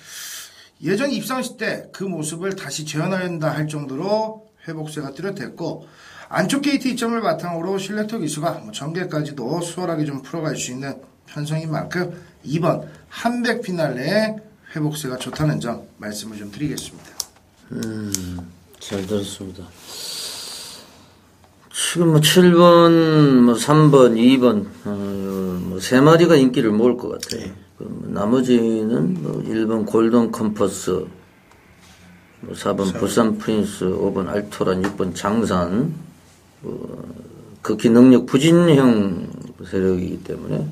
예전 입상시 때 그 모습을 다시 재현한다 할 정도로 회복세가 뚜렷했고 안쪽 게이트 이점을 바탕으로 실렉터 기수가 전개까지도 수월하게 좀 풀어갈 수 있는 편성인 만큼 이번 한백 피날레의 회복세가 좋다는 점 말씀을 좀 드리겠습니다. 잘 들었습니다. 지금 7번, 3번, 2번, 세 마리가 인기를 모을 것 같아요. 나머지는 1번 골든 컴퍼스, 4번 부산 프린스, 5번 알토란, 6번 장산, 극히 능력 부진형 세력이기 때문에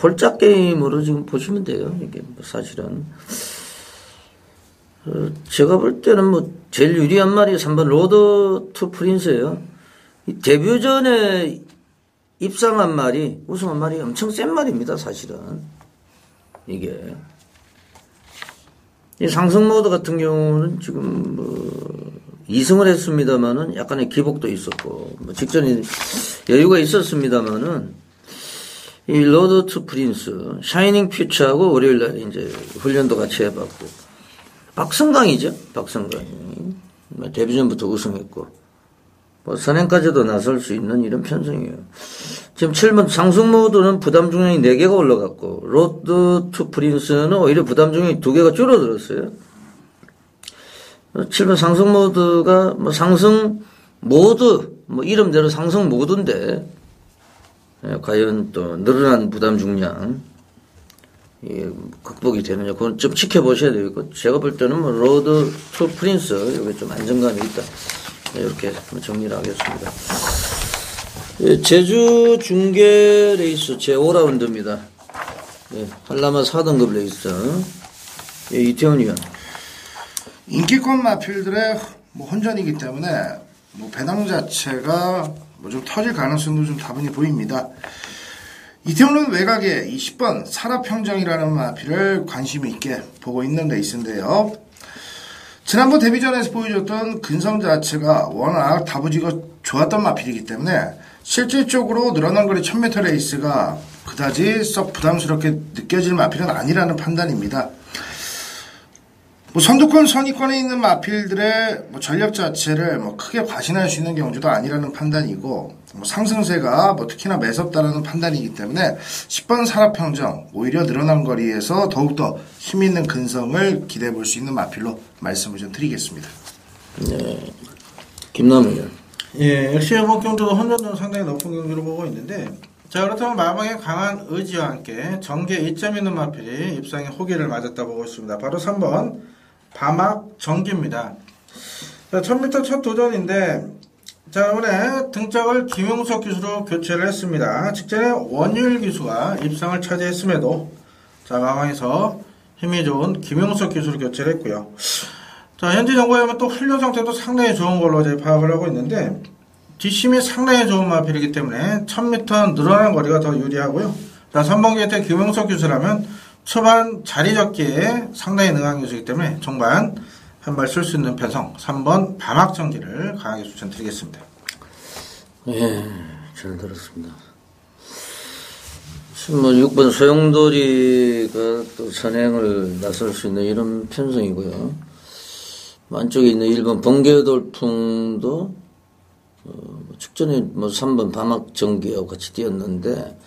홀짝 게임으로 지금 보시면 돼요. 이게 사실은. 제가 볼 때는 제일 유리한 말이 3번 로드 투 프린스예요. 이 데뷔전에 입상한 말이, 우승한 말이 엄청 센 말입니다, 사실은. 이게. 이 상승 모드 같은 경우는 지금 2승을 했습니다만은 약간의 기복도 있었고, 직전에 여유가 있었습니다만은 이 로드 투 프린스, 샤이닝 퓨처하고 월요일 날 이제 훈련도 같이 해봤고, 박성강이죠. 박성강이. 데뷔전부터 우승했고, 선행까지도 나설 수 있는 이런 편성이에요. 지금 7번 상승 모드는 부담 중량이 4개가 올라갔고, 로드 투 프린스는 오히려 부담 중량이 2개가 줄어들었어요. 7번 상승 모드가 상승 모드, 이름대로 상승 모드인데, 과연 또 늘어난 부담 중량, 극복이 되느냐, 그건 좀 지켜보셔야 되겠고, 제가 볼 때는 로드 투 프린스, 여기 좀 안정감이 있다. 이렇게 정리를 하겠습니다. 제주 중계 레이스 제 5라운드입니다. 한라마 4등급 레이스. 이태원 위원. 인기권 마필들의 뭐 혼전이기 때문에 뭐 배당 자체가 뭐 좀 터질 가능성도 좀 다분히 보입니다. 이태훈은 외곽에 20번 산업평정이라는 마필을 관심 있게 보고 있는 레이스인데요. 지난번 데뷔전에서 보여줬던 근성 자체가 워낙 다부지가 좋았던 마필이기 때문에 실질적으로 늘어난 거리 1000m 레이스가 그다지 썩 부담스럽게 느껴질 마필은 아니라는 판단입니다. 뭐 선두권, 선의권에 있는 마필들의 뭐 전력 자체를 뭐 크게 과신할 수 있는 경주도 아니라는 판단이고, 뭐 상승세가 뭐 특히나 매섭다라는 판단이기 때문에 10번 산업평정, 오히려 늘어난 거리에서 더욱더 힘있는 근성을 기대해 볼 수 있는 마필로 말씀을 좀 드리겠습니다. 네. 김남훈. 예, 역시 이번 경주도 혼전도 상당히 높은 경주로 보고 있는데, 자, 그렇다면 마방의 강한 의지와 함께 전개 2점 있는 마필이 입상의 호기를 맞았다 보고 있습니다. 바로 3번 바막 정기입니다. 자, 1000m 첫 도전인데, 자, 이번에 등짝을 김용석 기수로 교체를 했습니다. 직전에 원율 기수가 입상을 차지했음에도, 자, 마방에서 힘이 좋은 김용석 기수로 교체를 했고요. 자, 현재 정보에 의하면 또 훈련 상태도 상당히 좋은 걸로 저희 파악을 하고 있는데, 뒷심이 상당히 좋은 마필이기 때문에 1000m 늘어나는 거리가 더 유리하고요. 자, 3번 게이트 김용석 기수라면 초반 자리 잡기에 상당히 능한 기수이기 때문에 종반 한 발 쓸 수 있는 편성 3번 바막정기를 강하게 추천드리겠습니다. 예, 잘 들었습니다. 지금 뭐 6번 소용돌이가 또 선행을 나설 수 있는 이런 편성이고요. 안쪽에 있는 1번 번개돌풍도 직전에 뭐 3번 바막정기하고 같이 뛰었는데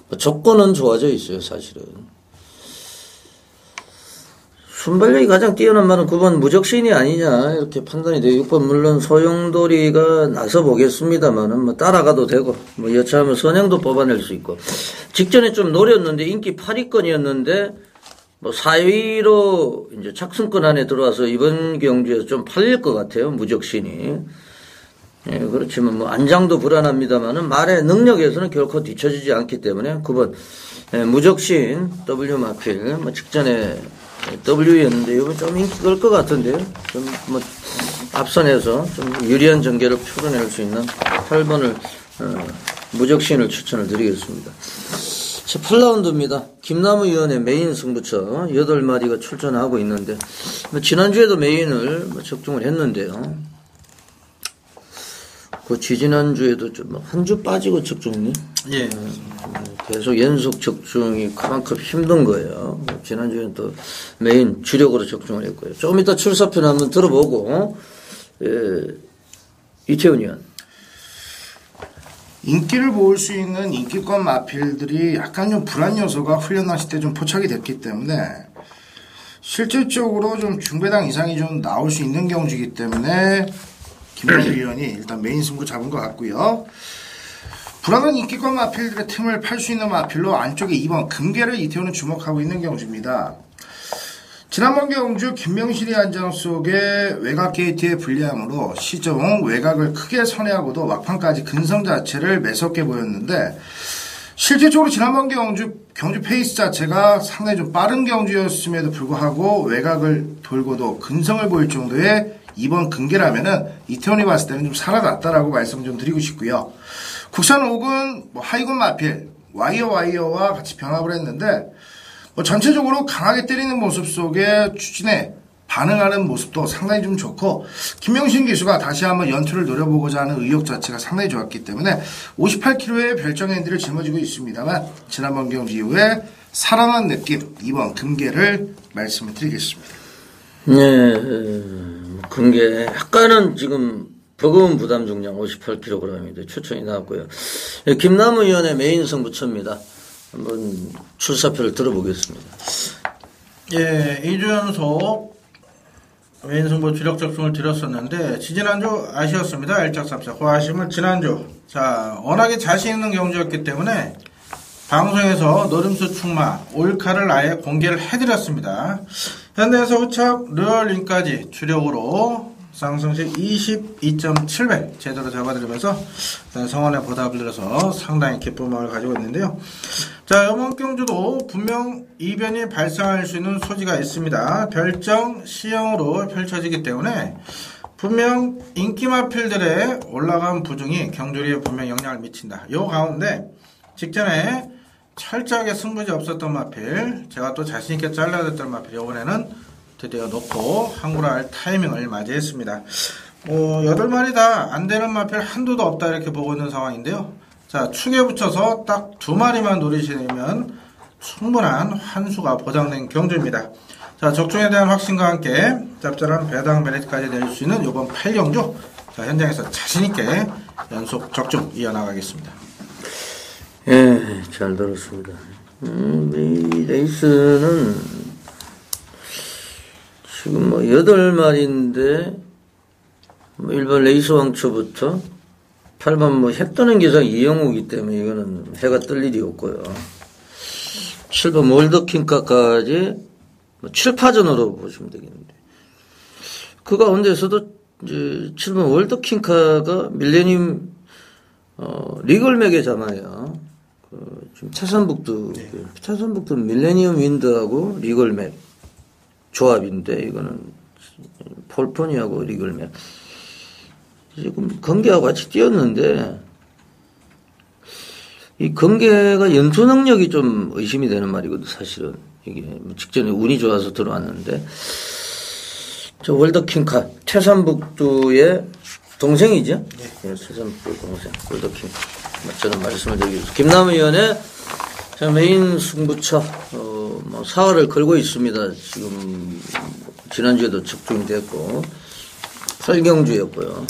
뭐 조건은 좋아져 있어요, 사실은. 순발력이 가장 뛰어난 말은 9번 무적신이 아니냐 이렇게 판단이 돼요. 6번 물론 소용돌이가 나서 보겠습니다만은 뭐 따라가도 되고 뭐 여차하면 선행도 뽑아낼 수 있고 직전에 좀 노렸는데 인기 8위권이었는데 뭐 4위로 이제 착승권 안에 들어와서 이번 경주에서 좀 팔릴 것 같아요, 무적신이. 예, 그렇지만 뭐 안장도 불안합니다만은 말의 능력에서는 결코 뒤처지지 않기 때문에 9번 무적신 W 마필 뭐 직전에 W였는데 이건 좀 인기 끌 것 같은데요. 좀 뭐 앞선에서 좀 유리한 전개를 풀어낼 수 있는 8번을 무적신을 추천을 드리겠습니다. 자, 8라운드입니다. 김남우 의원의 메인 승부처 8마리가 출전하고 있는데 뭐 지난주에도 메인을 뭐 적중을 했는데요. 그 지지난주에도 좀 한 주 빠지고 적중이 예. 계속 연속 적중이 그만큼 힘든 거예요. 지난주에는 또 메인 주력으로 적중을 했고요. 조금 이따 출사편 한번 들어보고, 이태훈 의원. 인기를 모을 수 있는 인기권 마필들이 약간 좀 불안 요소가 훈련하실 때 좀 포착이 됐기 때문에 실질적으로 좀 중배당 이상이 좀 나올 수 있는 경주이기 때문에 김남훈 의원이 일단 메인 승부 잡은 것 같고요. 불안한 인기권 마필들의 틈을 팔 수 있는 마필로 안쪽에 2번 금계를 이태훈은 주목하고 있는 경주입니다. 지난번 경주 김명실이 안장 속에 외곽 게이트의 불리함으로 시종 외곽을 크게 선회하고도 막판까지 근성 자체를 매섭게 보였는데 실질적으로 지난번 경주 페이스 자체가 상당히 좀 빠른 경주였음에도 불구하고 외곽을 돌고도 근성을 보일 정도의 2번 금계라면은 이태원이 봤을 때는 좀 살아났다라고 말씀 좀 드리고 싶고요. 국산 5군 뭐 하이군 마필 와이어와 같이 병합을 했는데 뭐 전체적으로 강하게 때리는 모습 속에 추진에 반응하는 모습도 상당히 좀 좋고 김명신 기수가 다시 한번 연투를 노려보고자 하는 의욕 자체가 상당히 좋았기 때문에 58kg의 별정 핸디를 짊어지고 있습니다만 지난번 경기 이후에 살아난 느낌 2번 금계를 말씀을 드리겠습니다. 네, 금계 약간은 지금 버거운 부담 중량 58kg인데 추천이 나왔고요. 김남우 의원의 메인 승부처입니다. 한번 출사표를 들어보겠습니다. 예, 2주 연속 메인 승부 주력 적중을 드렸었는데 지난주 아쉬웠습니다. 일작 3사 호아심을 지난주 자 워낙에 자신 있는 경주였기 때문에 방송에서 노림수 충마 올카를 아예 공개를 해드렸습니다. 현대에서 후착 르얼링까지 주력으로 상승 시 22.7배 제대로 잡아드리면서 성원에 보답을 드려서 상당히 기쁜 마음을 가지고 있는데요. 자, 이번 경주도 분명 이변이 발생할 수 있는 소지가 있습니다. 별정 C형으로 펼쳐지기 때문에 분명 인기 마필들의 올라간 부중이 경주리에 분명 영향을 미친다. 요 가운데 직전에 철저하게 승부지 없었던 마필, 제가 또 자신있게 잘라냈던 마필, 이번에는 드디어 놓고 항구할 타이밍을 맞이했습니다. 8마리 다 안되는 마필 한두도 없다 이렇게 보고 있는 상황인데요. 자, 축에 붙여서 딱 2마리만 노리시면 충분한 환수가 보장된 경주입니다. 자, 적중에 대한 확신과 함께 짭짤한 배당 메리트까지 낼 수 있는 이번 8경주, 자, 현장에서 자신있게 연속 이어나가겠습니다. 예, 잘 들었습니다. 이 레이스는 지금 8마리인데, 일반 레이스 왕초부터 8번 해 뜨는 기상 이영우이기 때문에 이거는 해가 뜰 일이 없고요. 7번 월드킹카까지 7파전으로 보시면 되겠는데. 그 가운데서도 이제 7번 월드킹카가 밀레니엄, 리걸맥이잖아요. 지금 태산북도 밀레니엄 윈드하고 리걸맥 조합인데, 이거는 폴포니하고 리걸맥. 지금 건개하고 같이 뛰었는데, 이 건개가 연투 능력이 좀 의심이 되는 말이거든, 사실은. 이게 직전에 운이 좋아서 들어왔는데, 저 월드킹카, 태산북도의 동생이죠? 네. 태산북도 동생, 월드킹. 저는 말씀을 드리겠습니다. 김남우 의원의 메인 승부처, 사활을 걸고 있습니다. 지금, 지난주에도 적중이 됐고, 8경주였고요.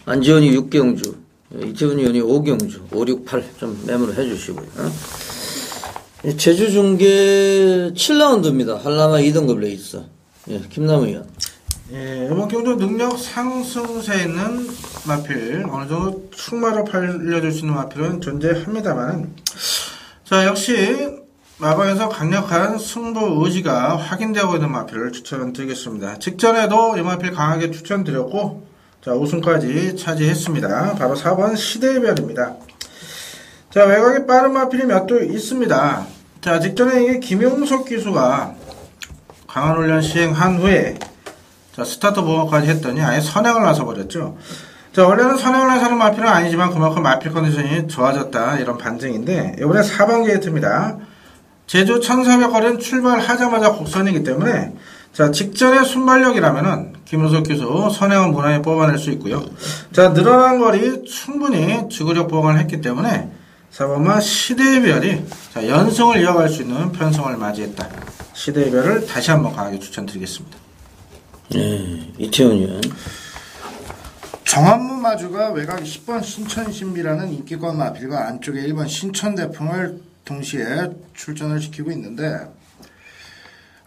안지원이 6경주, 이태훈 의원이 5경주, 5, 6, 8 좀 메모를 해 주시고요. 제주 중계 7라운드입니다. 한라마 2등급 레이스. 예, 김남우 의원. 예, 이번 경주 능력 상승세에 있는 마필, 어느 정도 충마로 팔려줄 수 있는 마필은 존재합니다만, 자, 역시 마방에서 강력한 승부 의지가 확인되고 있는 마필을 추천드리겠습니다. 직전에도 이 마필 강하게 추천드렸고, 자, 우승까지 차지했습니다. 바로 4번 시대별입니다. 자, 외곽에 빠른 마필이 몇 도 있습니다. 자, 직전에 이게 김용석 기수가 강한 훈련 시행한 후에, 자, 스타트 보호까지 했더니 아예 선행을 나서버렸죠. 자, 원래는 선행을 나서는 마필은 아니지만 그만큼 마필 컨디션이 좋아졌다, 이런 반증인데, 이번에 4번 게이트입니다. 제주 1400거리는 출발하자마자 곡선이기 때문에, 자, 직전의 순발력이라면은 김우석 기수 선행은 무난히 뽑아낼 수 있고요. 자, 늘어난 거리 충분히 지구력 보강을 했기 때문에 4번마 시대의 별이, 자, 연승을 이어갈 수 있는 편성을 맞이했다. 시대의 별을 다시 한번 강하게 추천드리겠습니다. 네, 이태훈 의원. 정한문 마주가 외곽 10번 신천신비라는 인기권 마필과 안쪽에 1번 신천대풍을 동시에 출전을 시키고 있는데,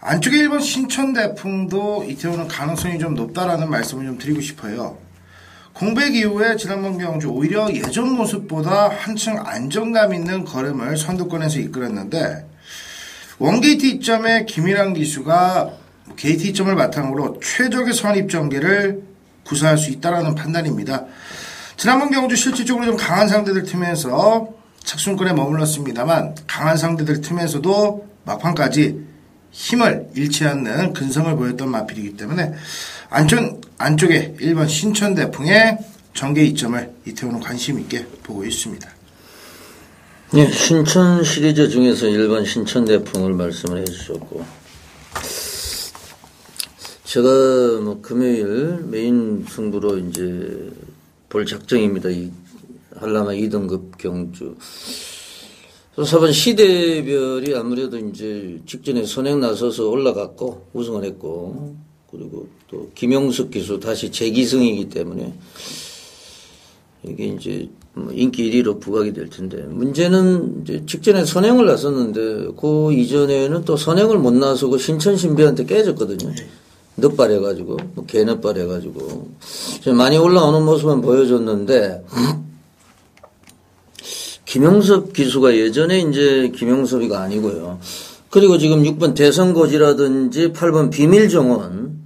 안쪽에 1번 신천대풍도 이태원은 가능성이 좀 높다라는 말씀을 좀 드리고 싶어요. 공백 이후에 지난번 경주 오히려 예전 모습보다 한층 안정감 있는 걸음을 선두권에서 이끌었는데, 원게이트 이점에 김일환 기수가 게이트 이점을 바탕으로 최적의 선입 전개를 구사할 수 있다라는 판단입니다. 지난번 경주 실질적으로 좀 강한 상대들 틈에서 착순권에 머물렀습니다만, 강한 상대들 틈에서도 막판까지 힘을 잃지 않는 근성을 보였던 마필이기 때문에 안쪽에 1번 신천대풍의 전개 이점을 이태원은 관심 있게 보고 있습니다. 네, 신천 시리즈 중에서 1번 신천대풍을 말씀을 해주셨고, 제가 금요일 메인 승부로 이제 볼 작정입니다. 이 한라마 2등급 경주. 4번 시대별이 아무래도 이제 직전에 선행 나서서 올라갔고 우승을 했고, 그리고 또 김용석 기수 다시 재기승이기 때문에 이게 이제 인기 1위로 부각이 될 텐데, 문제는 이제 직전에 선행을 나섰는데 그 이전에는 또 선행을 못 나서고 신천신비한테 깨졌거든요. 늑발해가지고, 개늑발해가지고 많이 올라오는 모습은 보여줬는데, 김용섭 기수가 예전에 이제 김용섭이가 아니고요. 그리고 지금 6번 대선고지라든지 8번 비밀정원,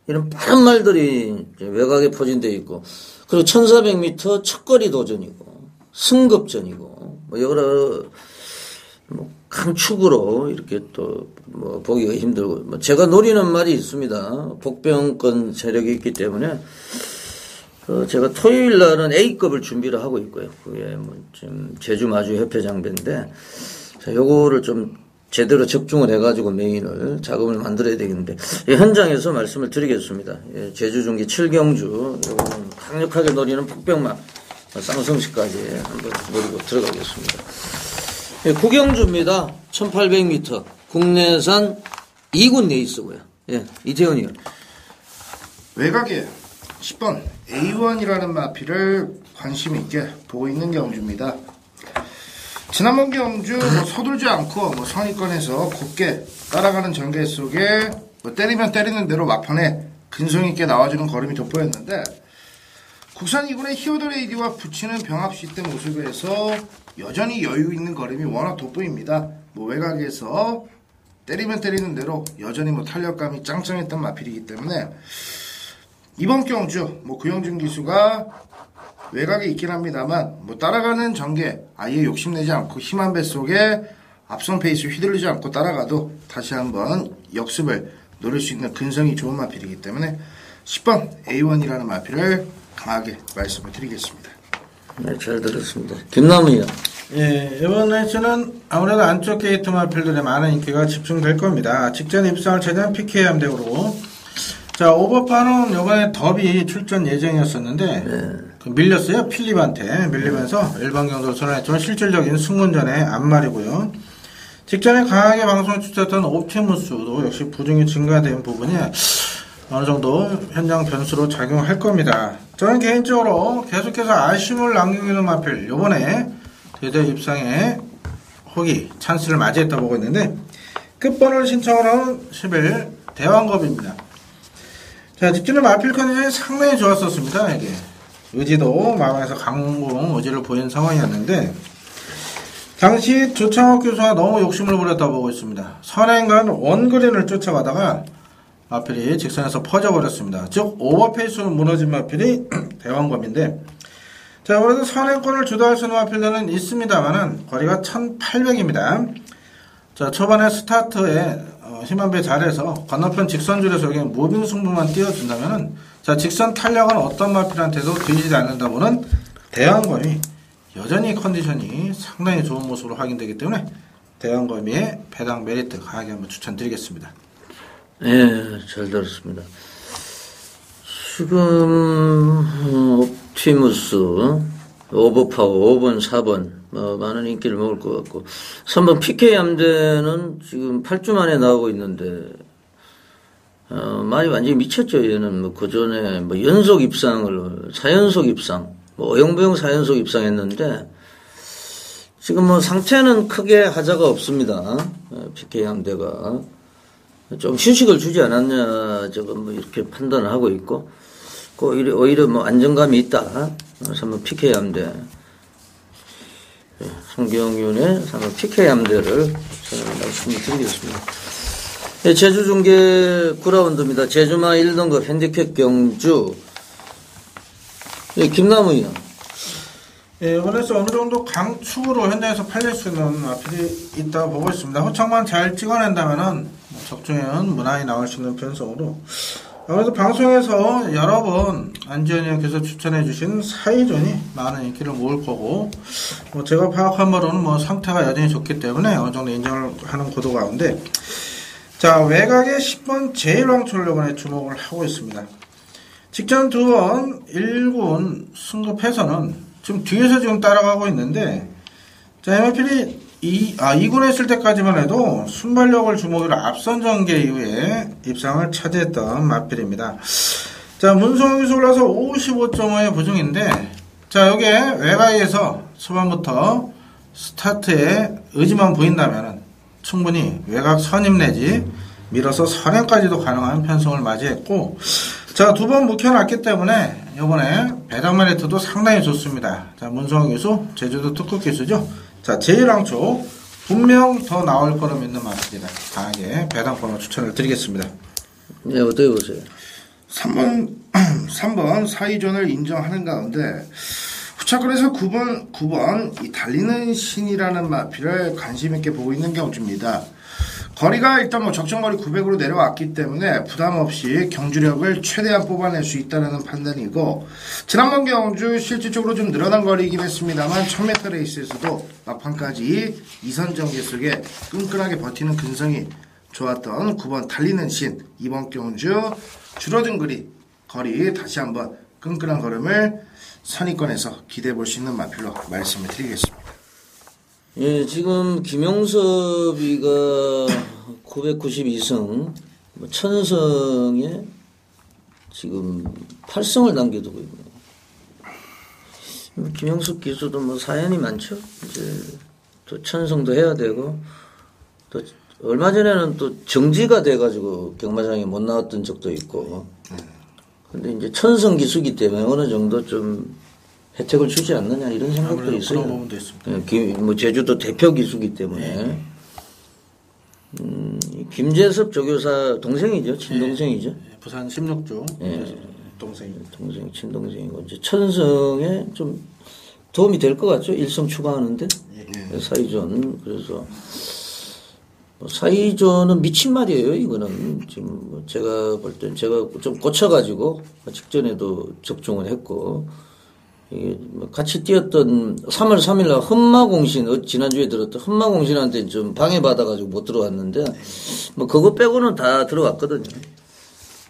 이런 빠른 말들이 이제 외곽에 포진되어 있고, 그리고 1400m 첫거리 도전이고, 승급전이고, 뭐 여러, 뭐 강축으로 이렇게 또 뭐 보기가 힘들고, 뭐 제가 노리는 말이 있습니다. 복병권 세력이 있기 때문에, 제가 토요일 날은 A급을 준비를 하고 있고요. 그게 뭐 지금 제주 마주 협회 장배인데, 자, 요거를 좀 제대로 적중을 해가지고 메인을 작업을 만들어야 되겠는데, 예, 현장에서 말씀을 드리겠습니다. 예, 제주 중기 7경주, 요거는 강력하게 노리는 폭병만, 쌍성시까지 한번 노리고 들어가겠습니다. 예, 9경주입니다. 1800m. 국내산 2군 레이스고요. 예, 이태원이요. 외곽에 10번 A1이라는 마피를 관심 있게 보고 있는 경주입니다. 지난번 경주 서둘지 않고 선입권에서 곱게 따라가는 전개 속에 때리면 때리는 대로 막판에 근성 있게 나와주는 걸음이 돋보였는데, 국산 2군의 히어더레이디와 붙이는 병합 시대 모습에서 여전히 여유 있는 걸음이 워낙 돋보입니다. 외곽에서 때리면 때리는 대로 여전히 탄력감이 짱짱했던 마필이기 때문에 이번 경주 구영준 기수가 외곽에 있긴 합니다만 따라가는 전개 아예 욕심내지 않고 힘한 뱃속에 앞선 페이스 휘둘리지 않고 따라가도 다시 한번 역습을 노릴 수 있는 근성이 좋은 마필이기 때문에 10번 A1이라는 마필을 강하게 말씀을 드리겠습니다. 네, 잘 들었습니다. 김남우요. 예, 이번 레이스는 아무래도 안쪽 게이트 마필들의 많은 인기가 집중될 겁니다. 직전 입상을 최대한 PK 함대로. 자, 오버파는 이번에 더비 출전 예정이었었는데, 밀렸어요. 필립한테. 밀리면서 일반 경도를 선언했지만 실질적인 승문전의 앞말이고요. 직전에 강하게 방송을 주최했던 옵티무스도 역시 부중이 증가된 부분이 어느 정도 현장 변수로 작용할 겁니다. 저는 개인적으로 계속해서 아쉬움을 남기는 마필, 요번에 대대 입상에 호기, 찬스를 맞이했다 보고 있는데, 끝번호를 신청을 한 10일 대왕겁입니다. 자, 직전에 마필 컨디션이 상당히 좋았었습니다, 이게. 의지도 마방에서 강공 의지를 보인 상황이었는데, 당시 조창욱 교수가 너무 욕심을 부렸다 보고 있습니다. 선행간 원그린을 쫓아가다가 마필이 직선에서 퍼져버렸습니다. 즉 오버페이스로 무너진 마필이 대왕검인데, 자, 그래도 선행권을 주도할 수 있는 마필들은 있습니다만은 거리가 1800입니다. 자, 초반에 스타트에 힘한 배 잘해서 건너편 직선줄에서 여기 무빙 승부만 띄워준다면은, 자, 직선 탄력은 어떤 마필한테도 뒤지지 않는다고는 대왕검이 여전히 컨디션이 상당히 좋은 모습으로 확인되기 때문에 대왕검이의 배당 메리트 강하게 한번 추천드리겠습니다. 예, 잘 들었습니다. 지금 옵티무스, 오버파워 5번, 4번 많은 인기를 먹을 것 같고, 3번 PK 함대는 지금 8주 만에 나오고 있는데 많이 완전히 미쳤죠. 얘는 그 전에 연속 입상을 4연속 입상, 어영부영 4연속 입상했는데 지금 상태는 크게 하자가 없습니다. PK 함대가 좀 휴식을 주지 않았냐, 이렇게 판단을 하고 있고, 오히려 안정감이 있다. 3번 PK 함대. 송경윤의 3번 PK 함대를 저는 말씀을 드리겠습니다. 네, 제주 중계 9라운드입니다. 제주마 1등급 핸디캡 경주. 네, 김남우요. 예, 이번에서 어느 정도 강축으로 현장에서 팔릴 수 있는 마필이 있다고 보고 있습니다. 호창만 잘 찍어낸다면은 적중에는 무난히 나올 수 있는 편성으로. 아무래도 방송에서 여러 번 안지현이 형께서 추천해주신 사이전이 많은 인기를 모을 거고, 제가 파악한 바로는 상태가 여전히 좋기 때문에 어느 정도 인정을 하는 구도 가운데, 자, 외곽에 10번 제1왕초를 이번에 주목을 하고 있습니다. 직전 2번 1군 승급해서는 지금 뒤에서 지금 따라가고 있는데, 자, MLP이 2군에 있을 때까지만 해도 순발력을 주목으로 앞선 전개 이후에 입상을 차지했던 마필입니다. 자, 문성우 기수 올라서 55.5의 부중인데, 자, 여기에 외곽에서 초반부터 스타트에 의지만 보인다면은 충분히 외곽 선임 내지 밀어서 선행까지도 가능한 편성을 맞이했고, 자, 2번 묵혀놨기 때문에 이번에 배당 메리트도 상당히 좋습니다. 자, 문성우 기수, 제주도 특급 기수죠. 자, 제1왕초 분명 더 나올 거로 믿는 마필이다. 강하게 배당 번호 추천을 드리겠습니다. 네, 어떻게 보세요? 3번 사이전을 인정하는 가운데 후차권에서 9번 이 달리는 신이라는 마필을 관심 있게 보고 있는 경주입니다. 거리가 일단 뭐 적정거리 900으로 내려왔기 때문에 부담 없이 경주력을 최대한 뽑아낼 수 있다는 판단이고, 지난번 경주 실질적으로 좀 늘어난 거리이긴 했습니다만 1000m 레이스에서도 막판까지 2선 전개 속에 끈끈하게 버티는 근성이 좋았던 9번 달리는 신, 이번 경주 줄어든 거리 다시 한번 끈끈한 걸음을 선의권에서 기대해 볼 수 있는 마필로 말씀을 드리겠습니다. 예, 지금 김용섭이가 992승, 천성에 지금 8승을 남겨두고 있네요. 김용섭 기수도 뭐 사연이 많죠. 이제 또 천성도 해야 되고, 또 얼마 전에는 또 정지가 돼가지고 경마장에 못 나왔던 적도 있고. 근데 이제 천성 기수기 때문에 어느 정도 좀 혜택을 주지 않느냐 이런 생각도 있어요. 그런 부분도 있습니다. 뭐 제주도 대표 기수기 때문에. 김재섭 조교사 동생이죠, 친동생이죠. 예, 부산 16주 예. 동생입니다. 친동생이고 이제 천성에 좀 도움이 될 것 같죠. 일성 추가하는데 사이전. 그래서 뭐 사이전은 미친 말이에요. 이거는 지금 뭐 제가 볼 땐 제가 좀 꽂혀가지고 직전에도 접종을 했고. 이게 뭐 같이 뛰었던 3월 3일날 흠마공신, 지난주에 들었던 흠마공신한테 좀 방해받아가지고 못 들어왔는데, 뭐 그거 빼고는 다 들어왔거든요.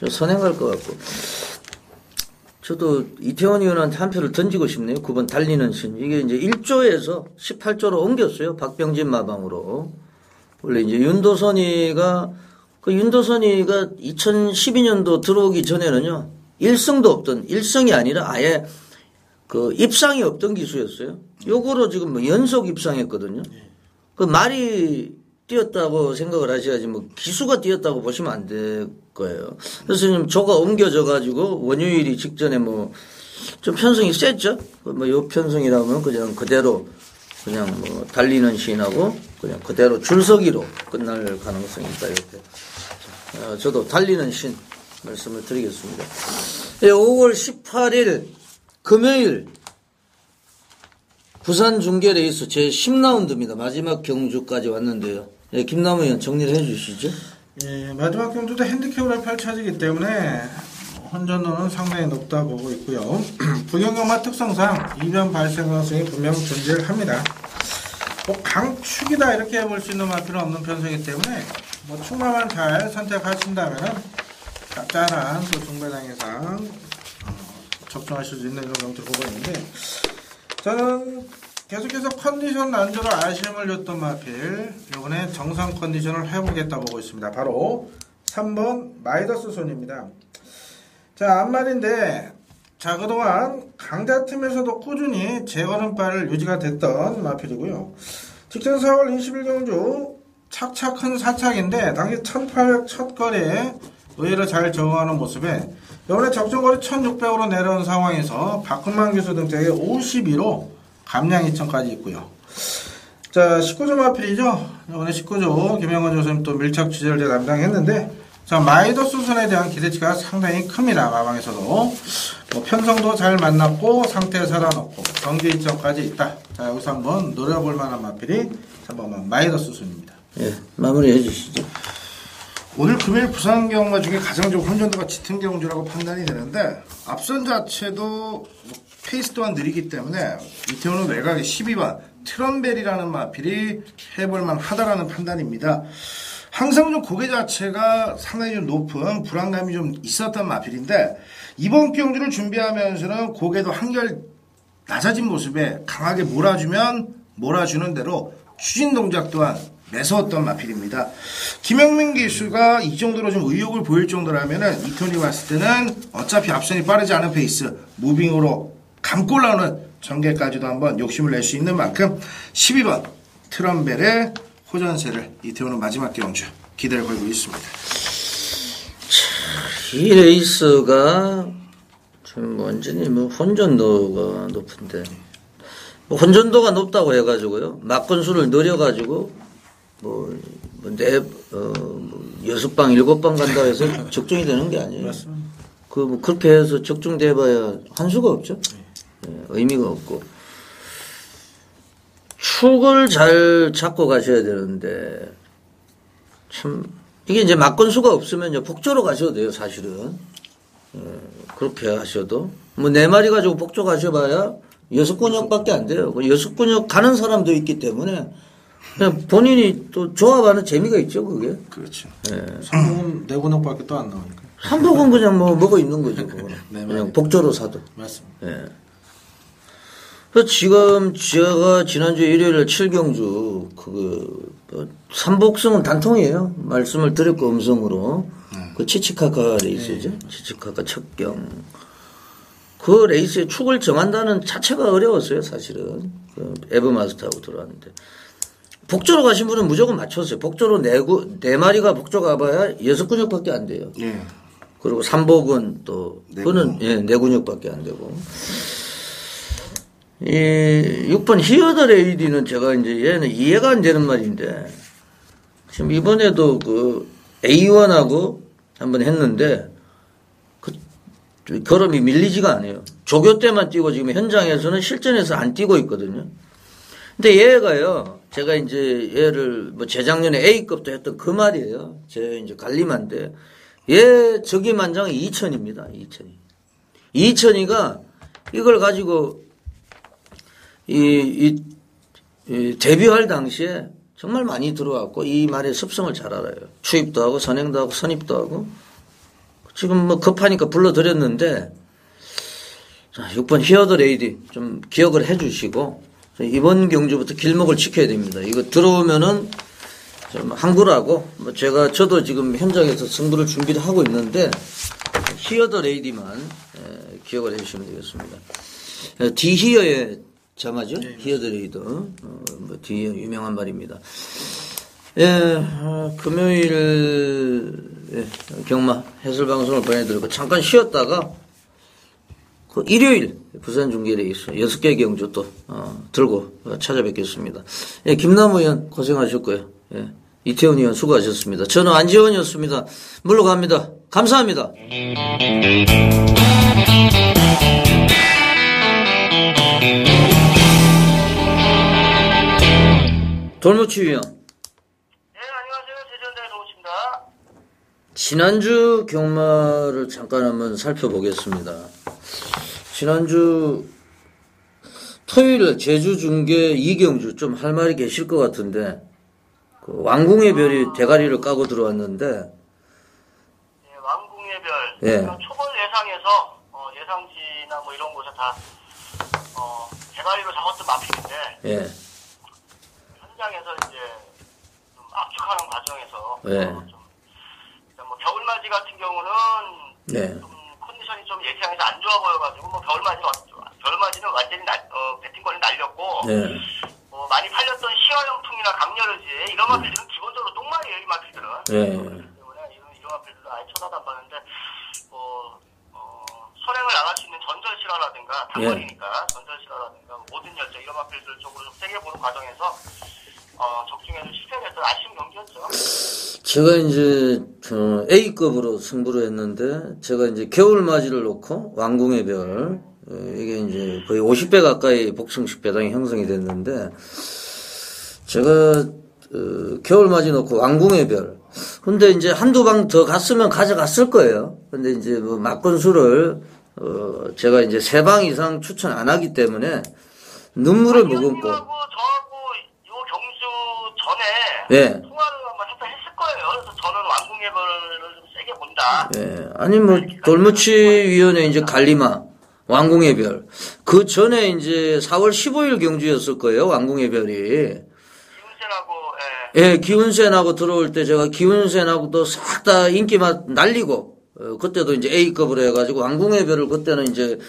선행할 것 같고. 저도 이태원 의원한테 한 표를 던지고 싶네요. 9번 달리는 신. 이게 이제 1조에서 18조로 옮겼어요. 박병진 마방으로. 원래 이제 윤도선이가 2012년도 들어오기 전에는요, 1승도 없던, 1승이 아니라 아예 그 입상이 없던 기수였어요. 요거로 지금 뭐 연속 입상했거든요. 그 말이 뛰었다고 생각을 하셔야지 뭐 기수가 뛰었다고 보시면 안 될 거예요. 그래서 지금 조가 옮겨져 가지고 원효일이 직전에 뭐 좀 편성이 셌죠. 뭐 요 편성이라면 그냥 그대로 그냥 뭐 달리는 시인하고 그냥 그대로 줄서기로 끝날 가능성이 있다 이렇게. 저도 달리는 신 말씀을 드리겠습니다. 5월 18일 금요일 부산 중계 레이스 제 10라운드입니다. 마지막 경주까지 왔는데요. 네, 김남우 의원 정리를 해 주시죠. 예, 마지막 경주도 핸디캡으로 펼쳐지기 때문에 혼전도는 상당히 높다 보고 있고요. 부경경마 특성상 이변 발생 가능성이 분명 존재를 합니다. 뭐 강축이다 이렇게 해볼 수 있는 마필은 없는 편성이기 때문에 뭐 축마만 잘 선택하신다면 짭짤한 또 중배당 예상 접종하실 수 있는 이런 경주를 보고 있는데, 저는 계속해서 컨디션 난조로 아쉬움을 줬던 마필 이번에 정상 컨디션을 해보겠다 보고 있습니다. 바로 3번 마이더스 손입니다. 자, 앞말인데, 자, 그동안 강자팀에서도 꾸준히 재걸음발을 유지가 됐던 마필이고요. 직전 4월 20일 경주 착착한 사착인데 당시 1800 첫 거리에 의외로 잘 적응하는 모습에 이번에 적정거리 1600으로 내려온 상황에서 박훈만 교수 등짝에 52로 감량 2천까지 있고요. 자, 19조 마필이죠. 이번에 19조 김영건 교수님 또 밀착 취재를 제가 담당했는데, 자, 마이더스 선에 대한 기대치가 상당히 큽니다. 마방에서도 뭐 편성도 잘 만났고 상태 살아놓고 경기 2천까지 있다. 자, 여기서 한번 노려볼 만한 마필이 3번만 마이더스 순입니다. 예, 마무리해 주시죠. 오늘 금요일 부산 경마 중에 가장 좀 혼전도가 짙은 경주라고 판단이 되는데, 앞선 자체도 페이스 또한 느리기 때문에 이태원은 외곽에 12번 트럼벨이라는 마필이 해볼만 하다라는 판단입니다. 항상 좀 고개 자체가 상당히 좀 높은 불안감이 좀 있었던 마필인데, 이번 경주를 준비하면서는 고개도 한결 낮아진 모습에 강하게 몰아주는 대로 추진 동작 또한 매서웠던 마필입니다. 김영민 기수가 이 정도로 좀 의욕을 보일 정도라면은 이태원이 왔을 때는 어차피 앞선이 빠르지 않은 페이스 무빙으로 감고 나오는 전개까지도 한번 욕심을 낼 수 있는 만큼 12번 트럼벨의 호전세를 이태원은 마지막 경주 기대를 걸고 있습니다. 이 레이스가 좀 완전히 뭐 혼전도가 높은데, 뭐 혼전도가 높다고 해가지고요, 막건수를 늘려가지고 뭐 6방 7방 간다고 해서 적중이 되는 게 아니에요. 맞습니다. 뭐 그렇게 해서 적중돼봐야 한 수가 없죠. 예, 의미가 없고. 축을 잘 잡고 가셔야 되는데, 참, 이게 이제 막건수가 없으면요, 복조로 가셔도 돼요, 사실은. 예, 그렇게 하셔도. 뭐, 4마리 가지고 복조 가셔봐야 6근육밖에 안 돼요. 6근육 가는 사람도 있기 때문에, 그냥 본인이 또 조합하는 재미가 있죠, 그게. 그렇죠. 예. 상복은 4근육밖에 또 안 나오니까. 한복은 그냥 뭐, 먹어 있는 거죠, 그거는. 네, 그냥 복조로 사도. 맞습니다. 예. 그래서 지금 제가 지난주 일요일에 7경주 삼복승은 단통이에요. 말씀을 드렸고 음성으로 그 치치카카 레이스죠. 치치카카 첫경. 그 레이스에 축을 정한다는 자체가 어려웠어요, 사실은. 그 에버마스터하고 들어왔는데. 복조로 가신 분은 무조건 맞췄어요. 복조로 4마리가 복조 가봐야 6근육밖에 안 돼요. 예. 그리고 삼복은 또, 네 그거는, 예, 4근육밖에 안 되고. 이 6번 히어더 레이디는 제가 이제 얘는 이해가 안 되는 말인데, 지금 이번에도 그 A1하고 한번 했는데, 그 걸음이 밀리지가 않아요. 조교 때만 뛰고 지금 현장에서는 실전에서 안 뛰고 있거든요. 근데 얘가요, 제가 이제 얘를 뭐 재작년에 A급도 했던 그 말이에요. 제 이제 관리만데, 얘 저기만장이 2000입니다. 2000이가 이걸 가지고 데뷔할 당시에 정말 많이 들어왔고 이 말의 습성을 잘 알아요. 추입도 하고 선행도 하고 선입도 하고 지금 뭐 급하니까 불러드렸는데 자, 6번 히어더 레이디 좀 기억을 해 주시고 이번 경주부터 길목을 지켜야 됩니다. 이거 들어오면은 좀 항구라고 뭐 저도 지금 현장에서 승부를 준비를 하고 있는데 히어더 레이디만 기억을 해 주시면 되겠습니다. 디히어의 자마죠? 네, 히어더 레이더. 뭐 디히어 유명한 말입니다. 예, 금요일 경마 해설 방송을 보내드리고 잠깐 쉬었다가 그 일요일 부산 중계 레이스 6개 경주 또 들고 찾아뵙겠습니다. 예, 김남우 의원 고생하셨고요. 예, 이태원 의원 수고하셨습니다. 저는 안지원이었습니다. 물러갑니다. 감사합니다. 돌무치 위원. 네, 안녕하세요. 대전대 도우치입니다. 지난주 경마를 잠깐 한번 살펴보겠습니다. 지난주 토요일 제주 중계 2경주 좀 할 말이 계실 것 같은데 그 왕궁의 별이 대가리를 까고 들어왔는데 네, 왕궁의 별. 예. 초벌 예상에서 예상지나 뭐 이런 곳에 다 대가리로 잡았던 마필인데 예. 현장에서 이제 좀 압축하는 과정에서 예. 뭐 겨울맞이 같은 경우는 네. 좀 컨디션이 좀 예상에서 안 좋아 보여가지고 뭐 겨울맞이는 완전히 배팅권이 날렸고 네. 많이 팔렸던 시화영풍이나 강렬의지 이런 마필들은 기본적으로 똥말이에요. 이 마필들은. 예. 때문에 이런 마필들은 아예 쳐다도 안 봤는데 선행을 안 할 수 있는 전설실화라든가 단거리니까 전설실화라든가 모든 열정 이런 마필들 쪽으로 좀 세게 보는 과정에서 적중에서 실패를 했던 아쉬운 경기였죠. 제가 이제 A급으로 승부를 했는데 제가 이제 겨울맞이를 놓고 왕궁의 별 이게 이제 거의 50배 가까이 복승식 배당이 형성이 됐는데 제가 겨울맞이 놓고 왕궁의 별 근데 이제 한두 방 더 갔으면 가져갔을 거예요. 근데 이제 뭐 막건수를 제가 이제 3방 이상 추천 안 하기 때문에 눈물을 머금고 저하고 요 경주 전에 예. 통화를 한번 살짝 했을 거예요. 그래서 저는 왕궁의 별을 좀 세게 본다. 예. 아니 뭐 돌무치 위원회 이제 갈리마 왕궁의 별. 그 전에 이제 4월 15일 경주였을 거예요. 왕궁의 별이. 기운세하고 예, 기운센하고 들어올 때 제가 기운센하고도 싹 다 인기만 날리고 그때도 이제 A급으로 해가지고 왕궁의 별을 그때는 이제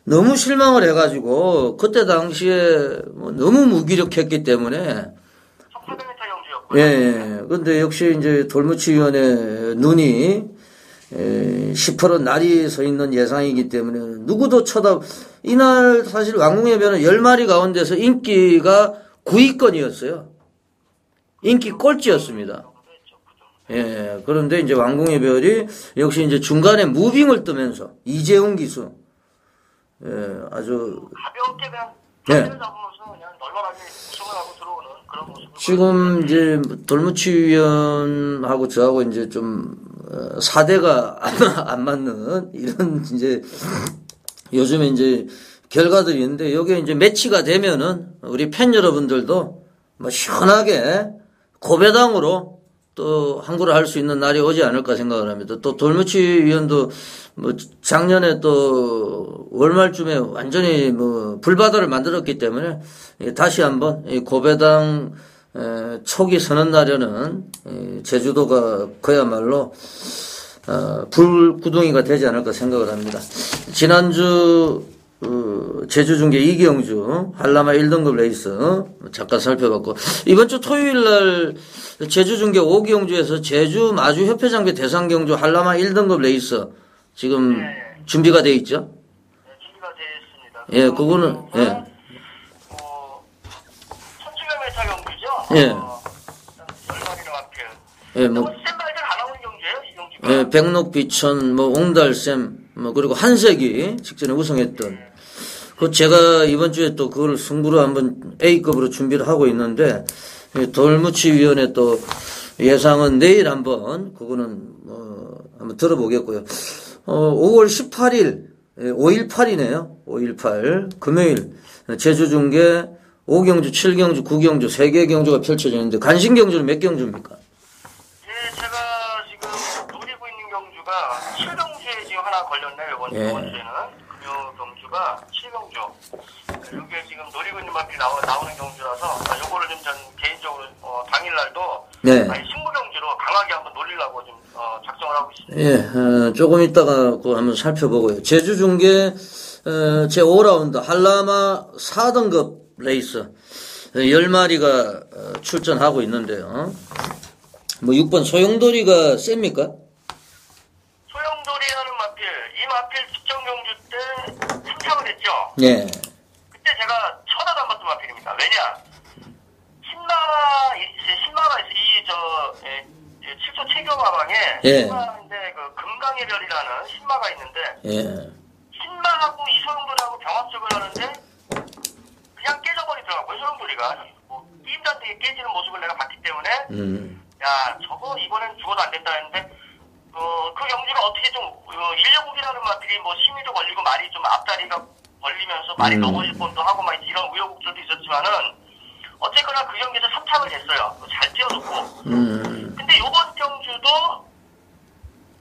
너무 실망을 해가지고 그때 당시에 뭐 너무 무기력했기 때문에 1800m 경주였고요. 예. 근데 역시 이제 돌무치 위원회 눈이 10% 날이 서 있는 예상이기 때문에 누구도 이날 사실 왕궁의 별은 10마리 가운데서 인기가 9위권이었어요. 인기 꼴찌였습니다. 예, 그런데 이제 왕궁의 별이 역시 이제 중간에 무빙을 뜨면서 이재용 기수, 예, 아주 가볍게 그냥 예. 잡으면서 그냥 널널하게 우승을 하고 들어오는 그런 모습을 지금 이제 돌무치 위원하고 저하고 이제 좀 사대가 안 맞는 이런 이제 요즘에 이제 결과들이 있는데 여기에 이제 매치가 되면은 우리 팬 여러분들도 뭐 시원하게 고배당으로 또 항구를 할 수 있는 날이 오지 않을까 생각을 합니다. 또 돌무치 위원도 뭐 작년에 또 월말쯤에 완전히 뭐 불바다를 만들었기 때문에 다시 한번 이 고배당 초기 서는 날에는 제주도가 그야말로 불구덩이가 되지 않을까 생각을 합니다. 지난주 제주 중계 이경주 한라마 1등급 레이스 잠깐 살펴봤고 이번 주 토요일 날 제주 중계 5경주에서 제주 마주 협회장배 대상경주 한라마 1등급 레이스 지금 준비가 돼 있죠? 네, 준비가 되어 있습니다. 예, 그거는 예. 1700m 경주죠? 예. 열마리는 앞에. 예, 뭐 센 말들 안 나오는 경주예요, 이 경주가. 예, 백록비천 뭐 옹달샘 뭐 그리고 한색이 직전에 우승했던 그 제가 이번 주에 또 그걸 승부로 한번 A급으로 준비를 하고 있는데 돌무치 위원회 또 예상은 내일 한번 그거는 한번 들어보겠고요. 5월 18일 5.18이네요. 5.18 금요일 제주 중계 5경주, 7경주, 9경주 3개 경주가 펼쳐지는데 간신 경주는 몇 경주입니까? 예, 제가 지금 노리고 있는 경주가 7경주에 지금 하나 걸렸네요. 이번 주에는 금요 경주가 7경주. 이게 지금 노리고 있는 마필 나오는 경주라서 요거를 좀 전 개인적으로 당일날도 승부 경주로 강하게 한번 놀리려고 좀 작정을 하고 있습니다. 예, 조금 있다가 그거 한번 살펴보고요. 제주 중계 제 5라운드 한라마 4등급 레이스 10마리가 출전하고 있는데요. 뭐 6번 소용돌이가 셉니까? 소용돌이라는 마필, 이 마필 직전 경주 때 승차을 했죠. 네. 그때 제가 쳐다도 안 봤던 마필입니다. 왜냐? 신마가에서 칠소 체교마방에 신마인데 그 금강의 별이라는 신마가 있는데 신마하고 이 소용돌이하고 병합적을 하는데 그냥 깨져버리더라고요. 소용돌이가 뭐 게임단되게 깨지는 모습을 내가 봤기 때문에 야 저거 이번엔 죽어도 안 된다 했는데 그 경기가 어떻게 좀 119이라는 마필이 뭐 심의도 걸리고 말이 좀 앞다리가 걸리면서 말이 넘어질 뻔도 하고 막 이런 우여곡절도 있었지만은 어쨌거나 그 경기에서 3착을 했어요. 잘 뛰어줬고. 근데 요번 경주도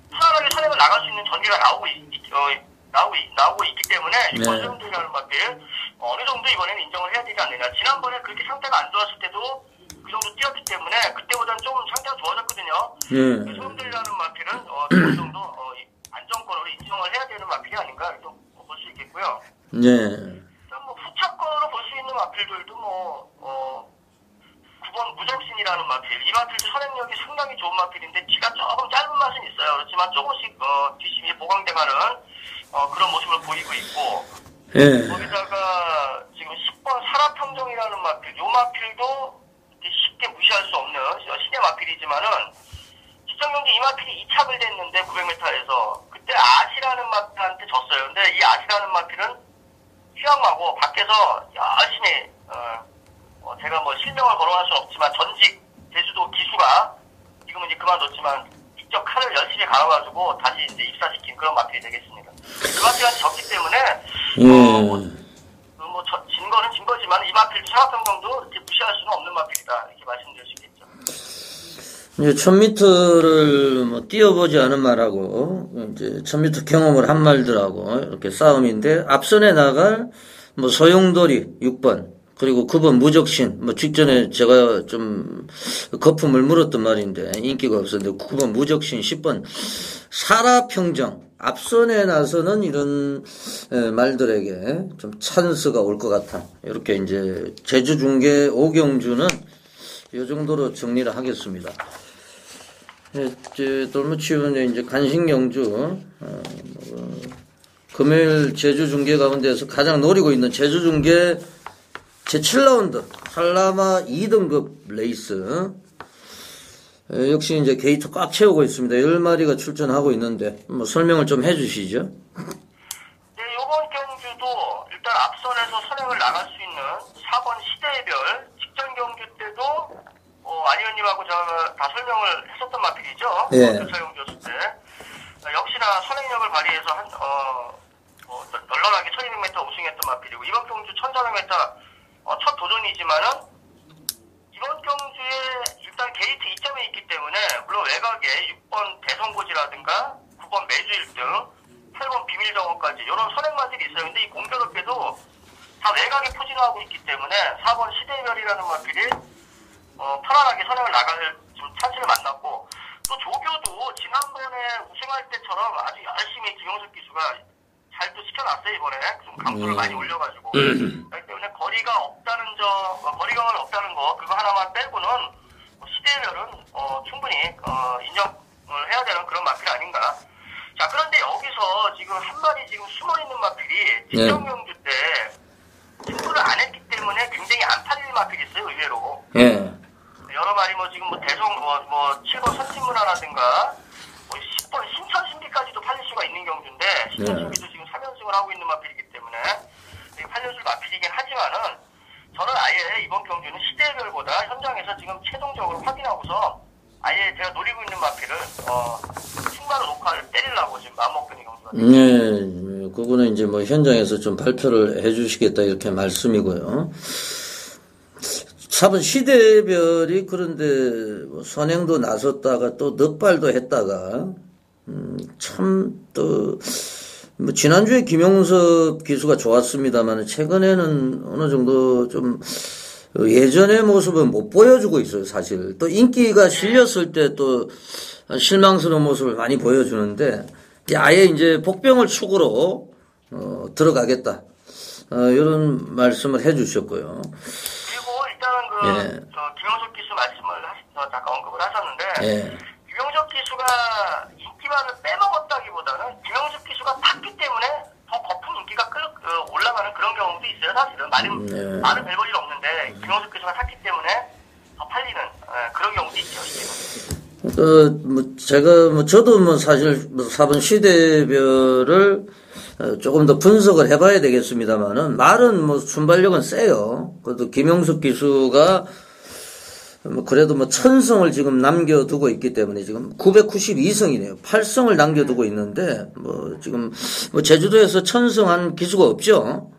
편안하게 사냥을 나갈 수 있는 전개가 나오고 있기 때문에 이번 소용돌이라는 마필 어느 정도 이번에는 인정을 해야 되지 않느냐. 지난번에 그렇게 상태가 안 좋았을 때도 그 정도 뛰었기 때문에 그때보다는 조금 상태가 좋아졌거든요. 소용돌이라는 마필은 어느 정도 안정권으로 인정을 해야 되는 마필이 아닌가 볼 수 있겠고요. 일단 뭐 후차권으로 볼 수 있는 마필들도 9번 무적신이라는 마필. 이 마필도 선행력이 상당히 좋은 마필인데 기가 조금 짧은 맛은 있어요. 그렇지만 조금씩 뒷심이 보강돼가는 그런 모습을 보이고 있고 거기다가 지금 10번 사라평정이라는 마필. 이 마필도 쉽게 무시할 수 없는 신의 마필이지만은 시청경기 이 마필이 2착을 됐는데 900m에서 그때 아시라는 마필한테 졌어요. 근데 이 아시라는 마필은 휴양마고 밖에서 열심히 제가 뭐 실명을 거론할 수는 없지만 전직 제주도 기수가 지금은 이제 그만뒀지만 직접 칼을 열심히 갈아가지고 다시 이제 입사시킨 그런 마필이 되겠습니다. 그 마필한테 졌기 때문에 진 거는 진 거지만 이 마필 사업평경도 이렇게 무시할 수는 없는 마필이다 이렇게 말씀드릴 수 있겠죠. 이제 1000m를 뭐 뛰어보지 않은 말하고 이제 1000m 경험을 한 말들하고 이렇게 싸움인데 앞선에 나갈 뭐 소용돌이 6번 그리고 9번 무적신 뭐 직전에 제가 좀 거품을 물었던 말인데 인기가 없었는데 9번 무적신 10번 사라평정 앞선에 나서는 이런 말들에게 좀 찬스가 올 것 같아. 이렇게 이제 제주 중계 5경주는 이 정도로 정리를 하겠습니다. 이제 돌무치 의원의 이제 간신경주 금요일 제주 중계 가운데서 가장 노리고 있는 제주 중계 제7라운드 한라마 2등급 레이스 역시 이제 게이트 꽉 채우고 있습니다. 10마리가 출전하고 있는데, 뭐 설명을 좀 해주시죠. 네, 이번 경주도 일단 앞선에서 선행을 나갈 수 있는 4번 시대별 직전 경주 때도 안 의원님하고 제가 다 설명을 했었던 마필이죠. 예. 교차 경주였을 때 역시나 선행력을 발휘해서 널널하게 1200m 우승했던 마필이고 이번 경주 1400m 첫 도전이지만은 이번 경주에 일단 게이트 2점이 있기 때문에 물론 외곽에 6번 대성고지라든가 9번 매주 1등 8번 비밀정원까지 이런 선행마들이 있어요. 근데 이 공교롭게도 다 외곽에 포진하고 있기 때문에 4번 시대별이라는 마필이 편안하게 선행을 나갈 좀 찬스를 만났고 또 조교도 지난번에 우승할 때처럼 아주 열심히 김영석 기수가 잘 또 시켜놨어요. 이번에 좀 강도를 많이 올려가지고 그렇기 때문에 거리감은 없다는 거 그거 하나만 빼고는 시대별은 충분히 인정을 해야 되는 그런 마필 아닌가. 자, 그런데 여기서 지금 한 마리 지금 숨어있는 마필이 직전 경주 때 승부를 안 했기 때문에 굉장히 안 팔릴 마필이 있어요, 의외로. 예. 여러 마리 지금 대성 7번 선진문화라든가 10번 신천신비까지도 팔릴 수가 있는 경주인데 신천신비도 지금 3연승을 하고 있는 마필이기 때문에 팔려줄 마필이긴 하지만은 저는 아예 이번 경주는 시대별보다 현장에서 지금 최종적으로 확인하고서 아예 제가 노리고 있는 마필을 승마로 녹화를 때리려고 지금 마음먹고 있는 경주가 됩니다. 네, 그거는 이제 뭐 현장에서 좀 발표를 해주시겠다 이렇게 말씀이고요. 4번 시대별이 그런데 뭐 선행도 나섰다가 또 넉발도 했다가 참 또 뭐 지난주에 김용섭 기수가 좋았습니다만 최근에는 어느 정도 좀 예전의 모습은 못 보여주고 있어요, 사실. 또 인기가 실렸을 때 또 실망스러운 모습을 많이 보여주는데 아예 이제 복병을 축으로 들어가겠다. 이런 말씀을 해주셨고요. 그리고 일단은 김영석 기수 말씀을 잠깐 언급을 하셨는데 김영석 기수가 인기만을 빼먹었다기보다는 김영석 기수가 탔기 때문에 더 거품 인기가 올라가는 그런 경우도 있어요. 사실은 많은 별 볼 일 없는데 김영석 기수가 탔기 때문에 더 팔리는 그런 경우도 있죠. 저도 사실 4번 시대별을 조금 더 분석을 해봐야 되겠습니다만은 말은 순발력은 세요. 그래도 김용숙 기수가 그래도 1000승을 지금 남겨두고 있기 때문에 지금 992승이네요. 8승을 남겨두고 있는데 지금 제주도에서 1000승 한 기수가 없죠.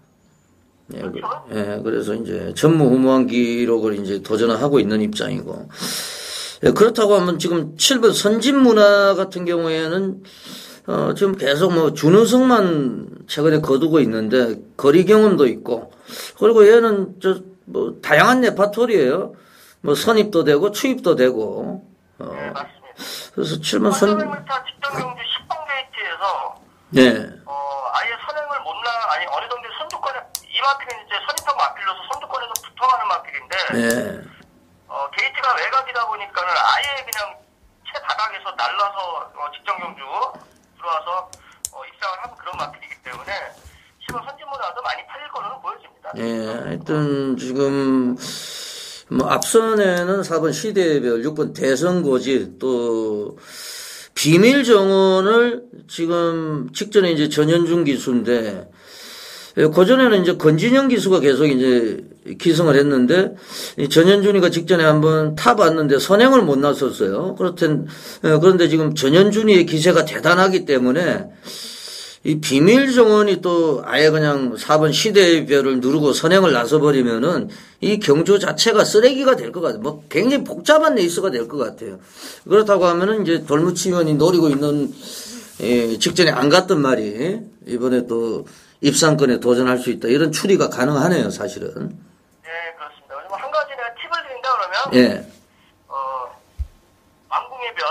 그래서 이제 전무후무한 기록을 이제 도전을 하고 있는 입장이고. 그렇다고 하면 지금 7번 선진문화 같은 경우에는 지금 계속 준우승만 최근에 거두고 있는데 거리 경험도 있고 그리고 얘는 다양한 레파토리예요. 선입도 되고 추입도 되고. 네, 맞습니다. 그래서 7번 1500m 직전 경주 10번 게이트에서 아예 선행을 어느 정도 선두권에 이 마필은 이제 선입형 마필로서 선두권에서 붙어가는 마필인데 게이트가 외곽이다 보니까는 아예 그냥 최바닥에서 날라서 직전 경주 들어와서 입상을 하는 그런 마필이기 때문에 10번 선진문화도 많이 팔릴 거는 보여집니다. 하여튼 지금 앞선에는 4번 시대별, 6번 대성고지, 또 비밀정원을 지금 직전에 이제 전현준 기수인데, 그전에는 이제 건진영 기수가 계속 이제 기승을 했는데, 전현준이가 직전에 한번 타봤는데 선행을 못 나섰어요. 그런데 지금 전현준이의 기세가 대단하기 때문에, 이 비밀정원이 또 아예 그냥 4번 시대별을 누르고 선행을 나서버리면은 이 경주 자체가 쓰레기가 될 것 같아요. 굉장히 복잡한 레이스가 될 것 같아요. 그렇다고 하면은 이제 돌무치면이 노리고 있는, 직전에 안 갔던 말이 이번에 또 입상권에 도전할 수 있다. 이런 추리가 가능하네요, 사실은. 네, 그렇습니다. 한 가지 내가 팁을 드린다 그러면, 왕궁의 별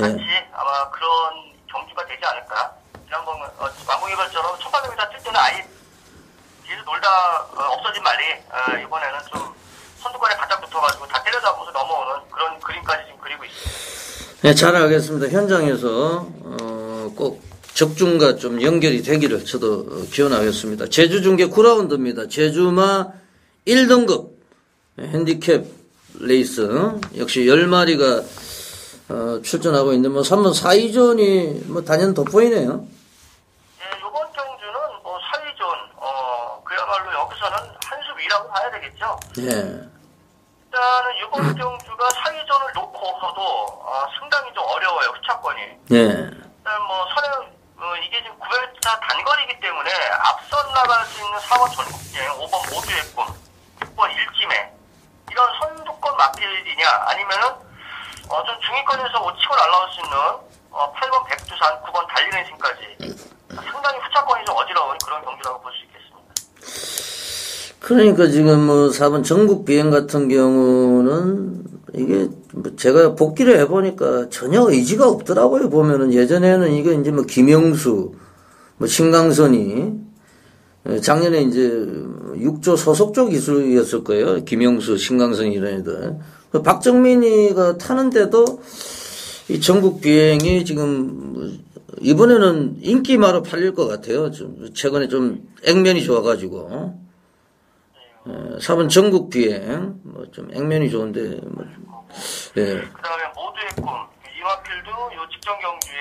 같이 아마 그런 경주가 되지 않을까. 지난번 왕궁의 별처럼 1800m 뛸 때는 아예 뒤에서 놀다 없어진 말이 이번에는 좀 선두권에 바짝 붙어가지고 다 때려잡아서 넘어오는 그런 그림까지 지금 그리고 있습니다. 네, 잘 알겠습니다. 현장에서 꼭 적중과 좀 연결이 되기를 저도 기원하겠습니다. 제주중계 9라운드입니다. 제주마 1등급 핸디캡 레이스 역시 10마리가 출전하고 있는데, 뭐, 3번 4위전이 뭐, 단연 돋보이네요. 예, 이번 경주는 뭐 4위전, 그야말로 여기서는 한 수 위라고 봐야 되겠죠. 예. 일단은 이번 경주가 4위전을 놓고서도 상당히 좀 어려워요, 후차권이. 예. 일단 뭐 이게 지금 900m 단거리이기 때문에 앞선 나갈 수 있는 4번 전국여행, 5번 모두의 꿈, 6번 일찜해 이런 선두권 마필이냐 아니면은 좀 중위권에서 치고 날라올 수 있는 8번 백두산, 9번 달리는 신까지 상당히 후차권이 좀 어지러운 그런 경기라고 볼 수 있겠습니다. 그러니까 지금 뭐 4번 전국 비행 같은 경우는 이게 뭐 제가 복귀를 해보니까 전혀 의지가 없더라고요. 보면은 예전에는 이게 이제 뭐 김영수, 뭐 신강선이 작년에 이제 6조 소속조 기술이었을 거예요. 김영수, 신강선이 이런 애들. 박정민이가 타는데도 이 전국 비행이 지금 이번에는 인기마로 팔릴 것 같아요. 좀 최근에 좀 액면이 좋아가지고. 4번 전국 비행, 뭐 좀 액면이 좋은데, 뭐, 예. 그 다음에 모두의 꿈, 이화필도 요 직전 경주에,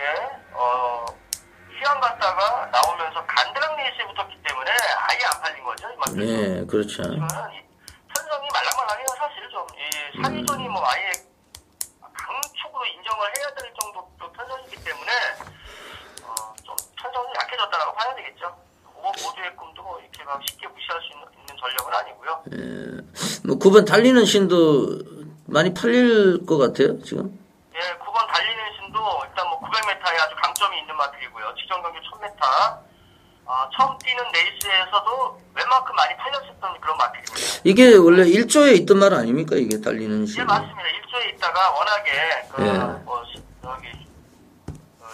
휴양 갔다가 나오면서 간드랑 레이스에 붙었기 때문에 아예 안 팔린 거죠, 이만큼. 예, 그렇죠. 편성이 말랑말랑해요, 사실 좀. 이 4위전이 뭐 아예 강축으로 인정을 해야 될 정도 편성이기 때문에, 좀 편성이 약해졌다라고 봐야 되겠죠. 모두의 꿈도 뭐 이렇게 막 쉽게 무시할 수 있는 전력은 아니고요. 예. 뭐 9번 달리는 신도 많이 팔릴 것 같아요, 지금. 예, 9번 달리는 신도 일단 뭐 900m에 아주 강점이 있는 마필이고요. 직전 경기 1000m. 처음 뛰는 레이스에서도 웬만큼 많이 팔렸었던 그런 마필입니다. 이게 원래 1조에 있던 말 아닙니까, 이게 달리는 신? 예, 맞습니다. 1조에 있다가 워낙에 예.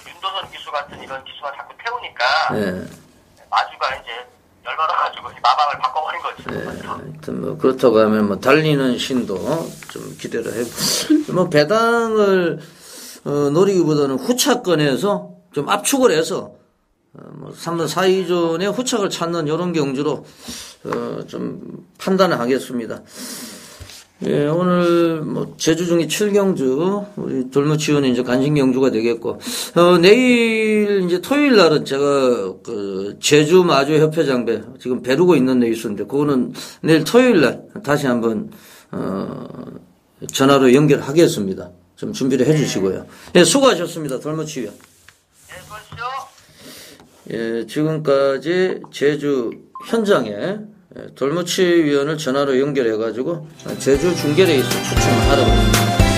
윤도선 기수 같은 이런 기수가 자꾸 태우니까 예. 마주가 이제 열받아가지고 마방을 바꿔버린 거죠. 예. 하여튼 뭐 그렇다고 하면 뭐 달리는 신도 좀 기대를 해. 뭐 배당을 노리기보다는 후차권에서 좀 압축을 해서 뭐 3번 4위전에 후착을 찾는 이런 경주로 좀 판단을 하겠습니다. 예, 오늘 뭐 제주 중에 7경주 우리 돌무치원은 이제 간신 경주가 되겠고 내일 이제 토요일 날은 제가 그 제주 마주 협회장배 지금 벼르고 있는 레이스인데 그거는 내일 토요일 날 다시 한번 전화로 연결하겠습니다. 좀 준비를 해주시고요. 예, 수고하셨습니다, 돌무치위원. 예, 그렇죠. 예, 지금까지 제주 현장에 돌무치 위원을 전화로 연결해가지고 제주 중계레이스 추천을 하러 갔습니다.